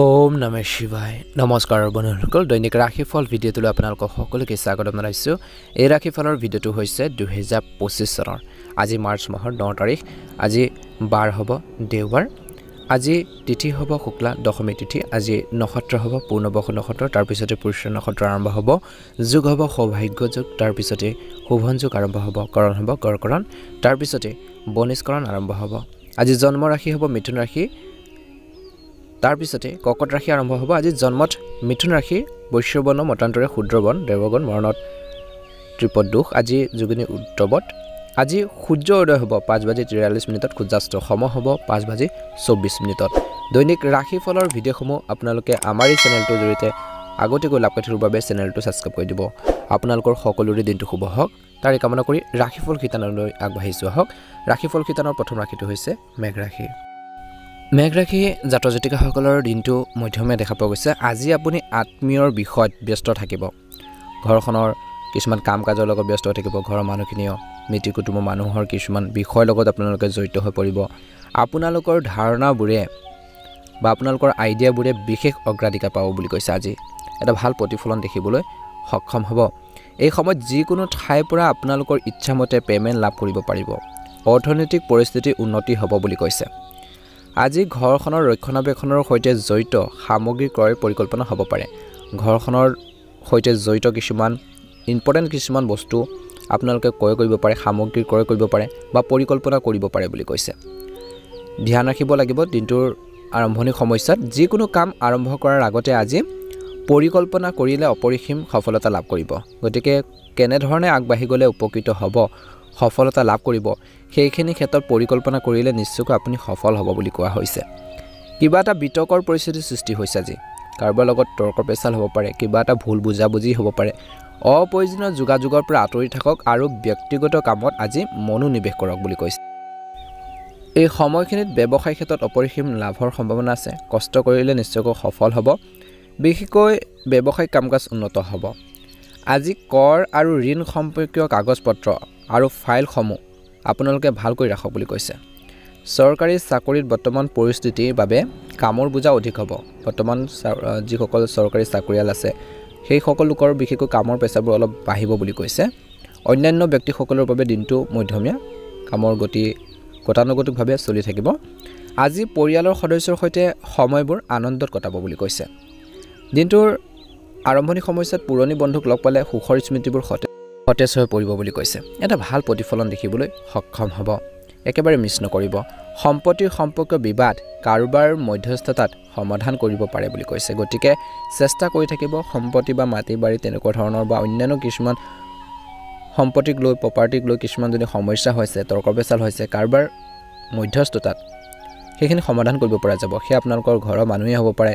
ওম নমঃ শিৱায় নমস্কাৰ বন্ধুসকল দৈনিক ৰাশিফল ভিডিঅ'টোলৈ আপোনালোকক সকলোকে স্বাগতম জনাইছোঁ এই ৰাশিফলৰ ভিডিঅ'টো হৈছে 2025 চনৰ আজি মাৰ্চ মাহৰ 9 তাৰিখ আজি বাৰ হ'ব দেওবাৰ আজি তিথি হ'ব শুক্লা দশমী তিথি আজি নক্ষত্ৰ হ'ব পূৰ্ণবসু নক্ষত্ৰ তাৰ পিছতে পুৰুষ নক্ষত্ৰ আৰম্ভ হ'ব যোগ হ'ব সৌভাগ্য যোগ তাৰ পিছতে শুভন যোগ আৰম্ভ হ'ব কৰণ হ'ব গড়কৰণ তাৰ পিছতে বনিষ্কৰণ আৰম্ভ হ'ব আজি জন্ম ৰাশি হ'ব মিথুন ৰাশি তাৰ পিছতে কৰ্কট ৰাশি আৰম্ভ হ'ব আজি জন্মত মিথুন ৰাশি বৈশ্যবৰ্ণ মতান্তৰে ক্ষুদ্ৰবন দেৱগণ মৰণত ত্ৰিপদ দুখ আজি যোগিনী উত্তবত আজি সূৰ্য উদয় হ'ব 5:43 মিনিটত সূৰ্যাস্ত সম হ'ব 5:24 মিনিটত দৈনিক ৰাশিফলৰ ভিডিঅ'সমূহ আপোনালোকে আমাৰ এই চেনেলটোৰ জৰিয়তে আগতীয়াকৈ লাভ কৰিবৰ বাবে চেনেলটো ছাবস্ক্ৰাইব কৰি দিব আপোনালোকৰ সকলোৰে দিনটো শুভ হওক তাৰে কামনা কৰি ৰাশিফল খিতানলৈ আগবাঢ়িছো হওক ৰাশিফল খিতানৰ প্ৰথম ৰাশিটো হৈছে মেঘ ৰাশি মেঘ ৰাশি জাতক জাতিকাসকলৰ দিনটো মধ্যমীয়া দেখা পোৱা গৈছে আজি আপুনি আত্মীয়ৰ বিষয়ত ব্যস্ত থাকিব ঘৰখনৰ কিছুমান কাম কাজৰ লগত ব্যস্ত থাকিব ঘৰৰ মানুহখিনিও মিতি কুটুম মানুহৰ কিছুমান বিষয়ৰ লগত আপোনালোকে জড়িত হৈ পৰিব আপোনালোকৰ ধাৰণাবোৰে বা আপোনালোকৰ আইডিয়াবোৰে বিশেষ অগ্ৰাধিকাৰ পাব বুলি কৈছে আজি এটা ভাল প্ৰতিফলন দেখিবলৈ সক্ষম হ'ব এই সময়ত যিকোনো ঠাইৰ পৰা আপোনালোকৰ ইচ্ছামতে পেমেণ্ট লাভ কৰিব পাৰিব অৰ্থনৈতিক পৰিস্থিতি উন্নতি হ'ব বুলি কৈছে আজি ঘৰখনৰ ৰক্ষণাবেক্ষণৰ সৈতে জড়িত সামগ্ৰী ক্ৰয়ৰ পৰিকল্পনা হ'ব পাৰে ঘৰখনৰ সৈতে জড়িত কিছুমান ইম্পৰ্টেণ্ট কিছুমান বস্তু আপোনালোকে ক্ৰয় কৰিব পাৰে সামগ্ৰী ক্ৰয় কৰিব পাৰে বা পৰিকল্পনা কৰিব পাৰে বুলি কৈছে ধ্যান ৰাখিব লাগিব দিনটোৰ আৰম্ভণি সময়ত যিকোনো কাম আৰম্ভ কৰাৰ আগতে আজি পৰিকল্পনা কৰিলে অপৰিসীম সফলতা লাভ কৰিব গতিকে কেনে ধৰণে আগবাঢ়ি গ'লে উপকৃত হ'ব সফলতা লাভ কৰিব সেইখিনি ক্ষেত্ৰত পৰিকল্পনা কৰিলে নিশ্চয়কৈ আপুনি সফল হ'ব বুলি কোৱা হৈছে কিবা এটা বিতৰ্কৰ পৰিস্থিতিৰ সৃষ্টি হৈছে আজি কাৰোবাৰ লগত তৰ্ক পেচাল হ'ব পাৰে কিবা এটা ভুল বুজাবুজি হ'ব পাৰে অপ্ৰয়োজনীয় যোগাযোগৰ পৰা আঁতৰি থাকক আৰু ব্যক্তিগত কামত আজি মনোনিৱেশ কৰক বুলি কৈছে এই সময়খিনিত ব্যৱসায় ক্ষেত্ৰত অপৰিসীম লাভৰ সম্ভাৱনা আছে কষ্ট কৰিলে নিশ্চয়কৈ সফল হ'ব বিশেষকৈ ব্যৱসায়িক কাম-কাজ উন্নত হ'ব আজি কৰ আৰু ঋণ সম্পৰ্কীয় কাগজ-পত্ৰ আৰু ফাইলসমূহ আপোনালোকে ভালকৈ ৰাখক বুলি কৈছে চৰকাৰী চাকৰিত বৰ্তমান পৰিস্থিতিৰ বাবে কামৰ বোজা অধিক হ'ব বৰ্তমান যিসকল চৰকাৰী চাকৰিয়াল আছে সেই সকলো লোকৰ বিশেষকৈ কামৰ পেচাবোৰ অলপ বাঢ়িব বুলি কৈছে অন্যান্য ব্যক্তিসকলৰ বাবে দিনটো মধ্যমীয়া কামৰ গতি গতানুগতিকভাৱে চলি থাকিব আজি পৰিয়ালৰ সদস্যৰ সৈতে সময়বোৰ আনন্দত কটাব বুলি কৈছে দিনটোৰ আৰম্ভণি সময়ত পুৰণি বন্ধুক লগ পালে সুখৰ স্মৃতিবোৰ সতেজ হৈ পৰিব বুলি কৈছে এটা ভাল প্ৰতিফলন দেখিবলৈ সক্ষম হ'ব একেবাৰে মিছ নকৰিব সম্পত্তিৰ সম্পৰ্কীয় বিবাদ কাৰোবাৰ মধ্যস্থতাত সমাধান কৰিব পাৰে বুলি কৈছে গতিকে চেষ্টা কৰি থাকিব সম্পত্তি বা মাটি বাৰী তেনেকুৱা ধৰণৰ বা অন্যান্য কিছুমান সম্পত্তিক লৈ প্ৰপাৰ্টিক লৈ কিছুমান যদি সমস্যা হৈছে তৰ্ক পেচাল হৈছে কাৰোবাৰ মধ্যস্থতাত সেইখিনি সমাধান কৰিব পৰা যাব সেই আপোনালোকৰ ঘৰৰ মানুহেই হ'ব পাৰে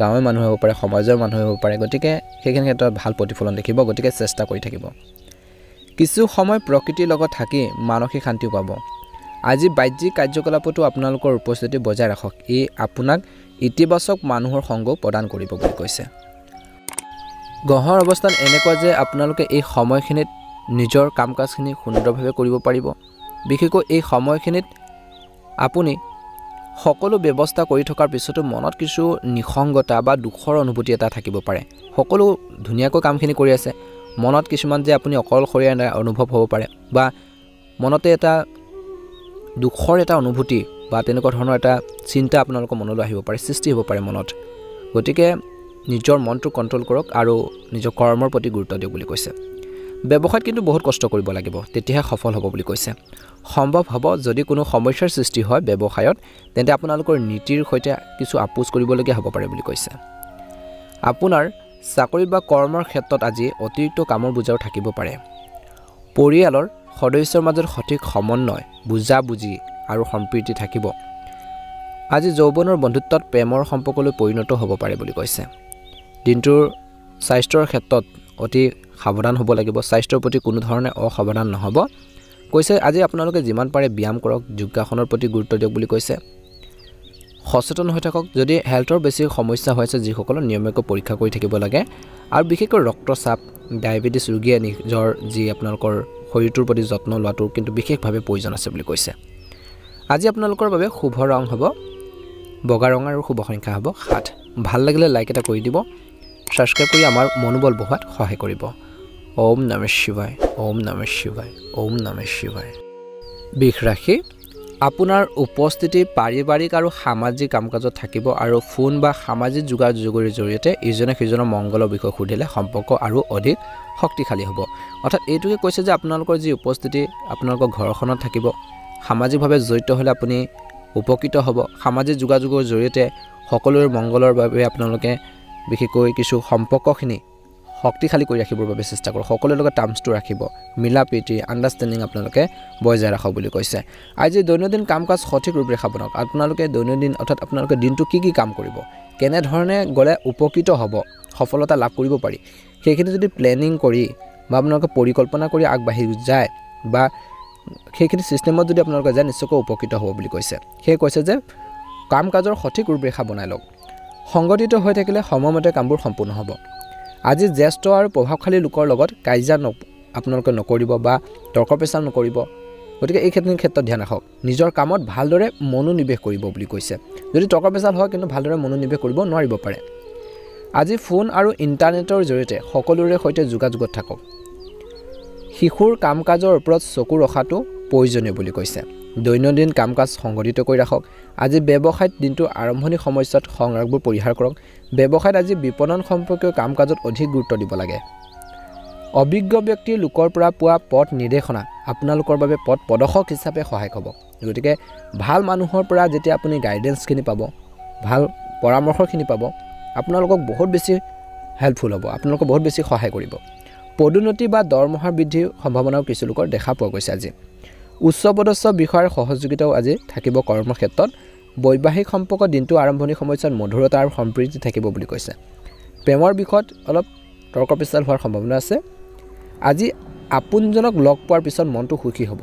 গাঁৱৰ মানুহ হ'ব পাৰে সমাজৰ মানুহ হ'ব পাৰে গতিকে সেইখিনি ক্ষেত্ৰত ভাল প্ৰতিফলন দেখিব গতিকে চেষ্টা কৰি থাকিব কিছু সময় প্ৰকৃতিৰ লগত থাকি মানসিক শান্তি পাব আজি বাহ্যিক কাৰ্যকলাপতো আপোনালোকৰ উপস্থিতি বজাই ৰাখক ই আপোনাক ইতিবাচক মানুহৰ সংগ প্ৰদান কৰিব বুলি কৈছে গ্ৰহৰ অৱস্থান এনেকুৱা যে আপোনালোকে এই সময়খিনিত নিজৰ কাম-কাজখিনি সুন্দৰভাৱে কৰিব পাৰিব বিশেষকৈ এই সময়খিনিত আপুনি সকলো ব্যৱস্থা কৰি থকাৰ পিছতো মনত কিছু নিসংগতা বা দুখৰ অনুভূতি এটা থাকিব পাৰে সকলো ধুনীয়াকৈ কামখিনি কৰি আছে মনত কিছুমান যে আপুনি অকলশৰীয়া অনুভৱ হ'ব পাৰে বা মনতে এটা দুখৰ এটা অনুভূতি বা তেনেকুৱা ধৰণৰ এটা চিন্তা আপোনালোকৰ মনলৈ আহিব পাৰে সৃষ্টি হ'ব পাৰে মনত গতিকে নিজৰ মনটো কণ্ট্ৰল কৰক আৰু নিজৰ কৰ্মৰ প্ৰতি গুৰুত্ব দিয়ক বুলি কৈছে ব্যৱসায়ত কিন্তু বহুত কষ্ট কৰিব লাগিব তেতিয়াহে সফল হ'ব বুলি কৈছে সম্ভৱ হ'ব যদি কোনো সমস্যাৰ সৃষ্টি হয় ব্যৱসায়ত তেন্তে আপোনালোকৰ নীতিৰ সৈতে কিছু আপোচ কৰিবলগীয়া হ'ব পাৰে বুলি কৈছে আপোনাৰ চাকৰি বা কৰ্মৰ ক্ষেত্ৰত আজি অতিৰিক্ত কামৰ বোজাও থাকিব পাৰে পৰিয়ালৰ সদস্যৰ মাজত সঠিক সমন্বয় বুজাবুজি আৰু সম্প্ৰীতি থাকিব আজি যৌৱনৰ বন্ধুত্বত প্ৰেমৰ সম্পৰ্কলৈ পৰিণত হ'ব পাৰে বুলি কৈছে দিনটোৰ স্বাস্থ্যৰ ক্ষেত্ৰত অতি সাৱধান হ'ব লাগিব স্বাস্থ্যৰ প্ৰতি কোনো ধৰণে অসাৱধান নহ'ব কৈছে আজি আপোনালোকে যিমান পাৰে ব্যায়াম কৰক যোগাসনৰ প্ৰতি গুৰুত্ব দিয়ক বুলি কৈছে সচেতন হৈ থাকক যদি হেল্থৰ বেছি সমস্যা হৈছে যিসকলৰ নিয়মীয়াকৈ পৰীক্ষা কৰি থাকিব লাগে আৰু বিশেষকৈ ৰক্তচাপ ডায়েবেটিছ ৰোগীয়ে নিজৰ যি আপোনালোকৰ শৰীৰটোৰ প্ৰতি যত্ন লোৱাটো কিন্তু বিশেষভাৱে প্ৰয়োজন আছে বুলি কৈছে আজি আপোনালোকৰ বাবে শুভ ৰং হ'ব বগা ৰং আৰু শুভ সংখ্যা হ'ব 7 ভাল লাগিলে লাইক এটা কৰি দিব সাবস্ক্ৰাইব কৰি আমাৰ মনোবল বঢ়োৱাত সহায় কৰিব ওম নমঃ শিৱায় ওম নমঃ শিৱায় ওম নমঃ শিৱায় বৃষ ৰাশি আপোনাৰ উপস্থিতি পাৰিবাৰিক আৰু সামাজিক কামকাজত থাকিব আৰু ফোন বা সামাজিক যোগাযোগৰ জৰিয়তে ইজনে সিজনৰ মংগলৰ বিষয় সুধিলে সম্পৰ্ক আৰু অধিক শক্তিশালী হ'ব অৰ্থাৎ এইটোকে কৈছে যে আপোনালোকৰ যি উপস্থিতি আপোনালোকৰ ঘৰখনত থাকিব সামাজিকভাৱে জড়িত হ'লে আপুনি উপকৃত হ'ব সামাজিক যোগাযোগৰ জৰিয়তে সকলোৰে মংগলৰ বাবে আপোনালোকে বিশেষকৈ কিছু সম্পৰ্কখিনি শক্তিশালী কৰি ৰাখিবৰ বাবে চেষ্টা কৰক সকলোৰে লগত টাৰ্মছটো ৰাখিব মিলা প্ৰীতি আণ্ডাৰষ্টেণ্ডিং আপোনালোকে বজাই ৰাখক বুলি কৈছে আজি দৈনন্দিন কাম কাজ সঠিক ৰূপৰেখা বনাওক আপোনালোকে দৈনন্দিন অৰ্থাৎ আপোনালোকে দিনটো কি কাম কৰিব কেনে ধৰণে গলে উপকৃত হ'ব সফলতা লাভ কৰিব পাৰি সেইখিনি যদি প্লেনিং কৰি বা আপোনালোকে পৰিকল্পনা কৰি আগবাঢ়ি যায় বা সেইখিনি সিস্টেমত যদি আপোনালোকে যায় নিশ্চয়কৈ উপকৃত হ'ব বুলি কৈছে সেই কৈছে যে কাম কাজৰ সঠিক ৰূপৰেখা বনাই লওক সংগঠিত হৈ থাকিলে সময়মতে কামবোৰ সম্পূৰ্ণ হ'ব আজি জ্যেষ্ঠ আৰু প্ৰভাৱশালী লোকৰ লগত কাজিয়া আপোনালোকে নকৰিব বা তৰ্ক পেচাল নকৰিব গতিকে এই ক্ষেত্ৰত ধ্যান ৰাখক নিজৰ কামত ভালদৰে মনোনিৱেশ কৰিব বুলি কৈছে যদি তৰ্ক পেচাল হয় কিন্তু ভালদৰে মনোনিৱেশ কৰিব নোৱাৰিব পাৰে আজি ফোন আৰু ইণ্টাৰনেটৰ জৰিয়তে সকলোৰে সৈতে যোগাযোগত থাকক শিশুৰ কাম কাজৰ ওপৰত চকু ৰখাটো প্ৰয়োজনীয় বুলি কৈছে দৈনন্দিন কাম কাজ সংগঠিত কৰি ৰাখক আজি ব্যৱসায়ত দিনটো আৰম্ভণি সময়ছোৱাত সংৰাগবোৰ পৰিহাৰ কৰক ব্যৱসায়ত আজি বিপণন সম্পৰ্কীয় কাম কাজত অধিক গুৰুত্ব দিব লাগে অভিজ্ঞ ব্যক্তিৰ লোকৰ পৰা পোৱা পথ নিৰ্দেশনা আপোনালোকৰ বাবে পথ প্ৰদৰ্শক হিচাপে সহায়ক হ'ব গতিকে ভাল মানুহৰ পৰা যেতিয়া আপুনি গাইডেন্সখিনি পাব ভাল পৰামৰ্শখিনি পাব আপোনালোকক বহুত বেছি হেল্পফুল হ'ব আপোনালোকক বহুত বেছি সহায় কৰিব পদোন্নতি বা দৰমহাৰ বৃদ্ধিৰ সম্ভাৱনাও কিছু লোকৰ দেখা পোৱা গৈছে আজি উচ্চ পদস্থ বিষয়ৰ সহযোগিতাও আজি থাকিব কৰ্মক্ষেত্ৰত বৈবাহিক সম্পৰ্ক দিনটো আৰম্ভণি সময়ছোৱাত মধুৰতা আৰু সম্প্ৰীতি থাকিব বুলি কৈছে প্ৰেমৰ বিষয়ত অলপ তৰ্ক পেচাল হোৱাৰ সম্ভাৱনা আছে আজি আপোনজনক লগ পোৱাৰ পিছত মনটো সুখী হ'ব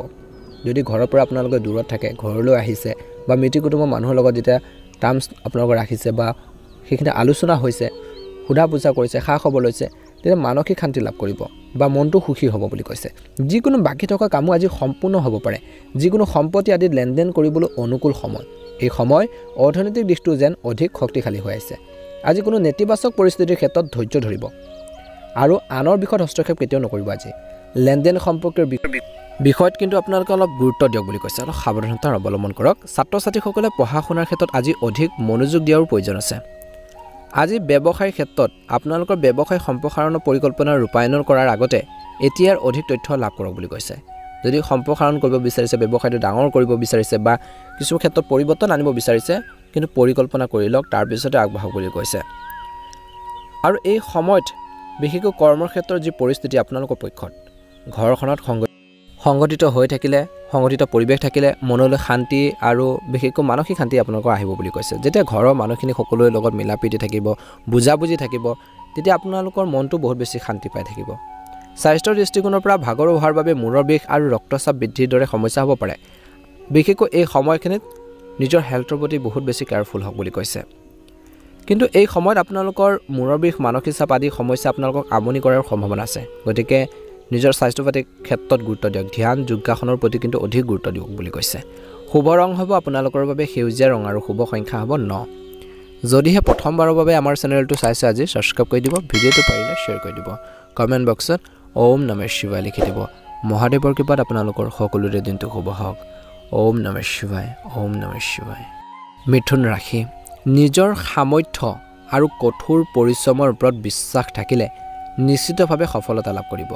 যদি ঘৰৰ পৰা আপোনালোকে দূৰত থাকে ঘৰলৈ আহিছে বা মিতিৰ কুটুমৰ মানুহৰ লগত যেতিয়া টাৰ্মছ আপোনালোকে ৰাখিছে বা সেইখিনি আলোচনা হৈছে সুধা বুজা কৰিছে খা খবৰ লৈছে তেতিয়া মানসিক শান্তি লাভ কৰিব বা মনটো সুখী হ'ব বুলি কৈছে যিকোনো বাকি থকা কামো আজি সম্পূৰ্ণ হ'ব পাৰে যিকোনো সম্পত্তি আদি লেনদেন কৰিবলৈ অনুকূল সময় এই সময় অৰ্থনৈতিক দিশটো যেন অধিক শক্তিশালী হৈ আছে আজি কোনো নেতিবাচক পৰিস্থিতিৰ ক্ষেত্ৰত ধৈৰ্য ধৰিব আৰু আনৰ বিষয়ত হস্তক্ষেপ কেতিয়াও নকৰিব আজি লেনদেন সম্পৰ্কৰ বিষয়ত কিন্তু আপোনালোকে অলপ গুৰুত্ব দিয়ক বুলি কৈছে অলপ সাৱধানতা অৱলম্বন কৰক ছাত্ৰ ছাত্ৰীসকলে পঢ়া শুনাৰ ক্ষেত্ৰত আজি অধিক মনোযোগ দিয়াৰ প্ৰয়োজন আছে আজি ব্যৱসায়ৰ ক্ষেত্ৰত আপোনালোকৰ ব্যৱসায় সম্প্ৰসাৰণৰ পৰিকল্পনা ৰূপায়ণ কৰাৰ আগতে এতিয়াৰ অধিক তথ্য লাভ কৰক বুলি কৈছে যদি সম্প্ৰসাৰণ কৰিব বিচাৰিছে ব্যৱসায়টো ডাঙৰ কৰিব বিচাৰিছে বা কিছু ক্ষেত্ৰত পৰিৱৰ্তন আনিব বিচাৰিছে কিন্তু পৰিকল্পনা কৰি লওক তাৰ পিছতে আগবাঢ়ক বুলি কৈছে আৰু এই সময়ত বিশেষকৈ কৰ্মৰ ক্ষেত্ৰৰ যি পৰিস্থিতি আপোনালোকৰ পক্ষত ঘৰখনত সংগঠিত হৈ থাকিলে সংগঠিত পৰিৱেশ থাকিলে মনলৈ শান্তি আৰু বিশেষকৈ মানসিক শান্তি আপোনালোকৰ আহিব বুলি কৈছে যেতিয়া ঘৰৰ মানুহখিনি সকলোৰে লগত মিলা প্ৰীতি থাকিব বুজাবুজি থাকিব তেতিয়া আপোনালোকৰ মনটো বহুত বেছি শান্তি পাই থাকিব স্বাস্থ্যৰ দৃষ্টিকোণৰ পৰা ভাগৰ হোৱাৰ বাবে মূৰৰ বিষ আৰু ৰক্তচাপ বৃদ্ধিৰ দৰে সমস্যা হ'ব পাৰে বিশেষকৈ এই সময়খিনিত নিজৰ হেল্থৰ প্ৰতি বহুত বেছি কেয়াৰফুল হওক বুলি কৈছে কিন্তু এই সময়ত আপোনালোকৰ মূৰৰ বিষ মানসিক চাপ আদি সমস্যা আপোনালোকক আমনি কৰাৰ সম্ভাৱনা আছে গতিকে নিজৰ স্বাস্থ্য পাতি ক্ষেত্ৰত গুৰুত্ব দিয়ক ধ্যান যোগাসনৰ প্ৰতি কিন্তু অধিক গুৰুত্ব দিয়ক বুলি কৈছে শুভ ৰং হ'ব আপোনালোকৰ বাবে সেউজীয়া ৰং আৰু শুভ সংখ্যা হ'ব 9 যদিহে প্ৰথমবাৰৰ বাবে আমাৰ চেনেলটো চাইছে আজি সাবস্ক্ৰাইব কৰি দিব ভিডিঅ'টো পাৰিলে শ্বেয়াৰ কৰি দিব কমেণ্ট বক্সত ওম নমঃ শিৱায় লিখি দিব মহাদেৱৰ কৃপাত আপোনালোকৰ সকলোৰে দিনটো শুভ হওক ওম নমঃ শিৱায় ওম নমঃ শিৱায় মিথুন ৰাশি নিজৰ সামৰ্থ্য আৰু কঠোৰ পৰিশ্ৰমৰ ওপৰত বিশ্বাস থাকিলে নিশ্চিতভাৱে সফলতা লাভ কৰিব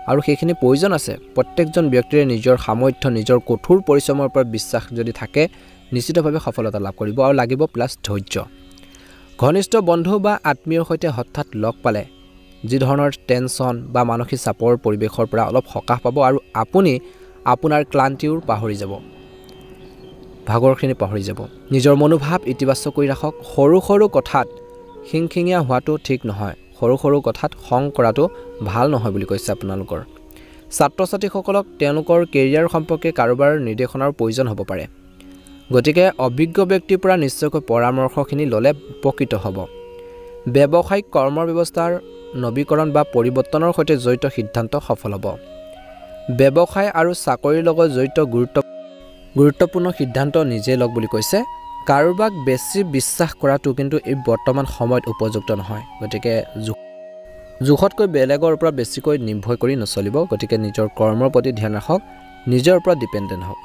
আৰু সেইখিনি প্ৰয়োজন আছে প্ৰত্যেকজন ব্যক্তিৰে নিজৰ সামৰ্থ্য নিজৰ কঠোৰ পৰিশ্ৰমৰ ওপৰত বিশ্বাস যদি থাকে নিশ্চিতভাৱে সফলতা লাভ কৰিব আৰু লাগিব প্লাছ ধৈৰ্য ঘনিষ্ঠ বন্ধু বা আত্মীয়ৰ সৈতে হঠাৎ লগ পালে যি ধৰণৰ টেনচন বা মানসিক চাপৰ পৰিৱেশৰ পৰা অলপ সকাহ পাব আৰু আপুনি আপোনাৰ ক্লান্তিও পাহৰি যাব ভাগৰখিনি পাহৰি যাব নিজৰ মনোভাৱ ইতিবাচক কৰি ৰাখক সৰু সৰু কথাত খিংখিঙীয়া হোৱাটো ঠিক নহয় সৰু সৰু কথাত খং কৰাটো ভাল নহয় বুলি কৈছে আপোনালোকৰ ছাত্ৰ ছাত্ৰীসকলক তেওঁলোকৰ কেৰিয়াৰ সম্পৰ্কে কাৰোবাৰ নিৰ্দেশনাৰ প্ৰয়োজন হ'ব পাৰে গতিকে অভিজ্ঞ ব্যক্তিৰ পৰা নিশ্চয়কৈ পৰামৰ্শখিনি ল'লে উপকৃত হ'ব ব্যৱসায়িক কৰ্মৰ ব্যৱস্থাৰ নৱীকৰণ বা পৰিৱৰ্তনৰ সৈতে জড়িত সিদ্ধান্ত সফল হ'ব ব্যৱসায় আৰু চাকৰিৰ লগত জড়িত গুৰুত্বপূৰ্ণ সিদ্ধান্ত নিজে লওক বুলি কৈছে কাৰোবাক বেছি বিশ্বাস কৰাটো কিন্তু এই বৰ্তমান সময়ত উপযুক্ত নহয় গতিকে জোখতকৈ বেলেগৰ ওপৰত বেছিকৈ নিৰ্ভৰ কৰি নচলিব গতিকে নিজৰ কৰ্মৰ প্ৰতি ধ্যান ৰাখক নিজৰ ওপৰত ডিপেণ্ডেণ্ট হওক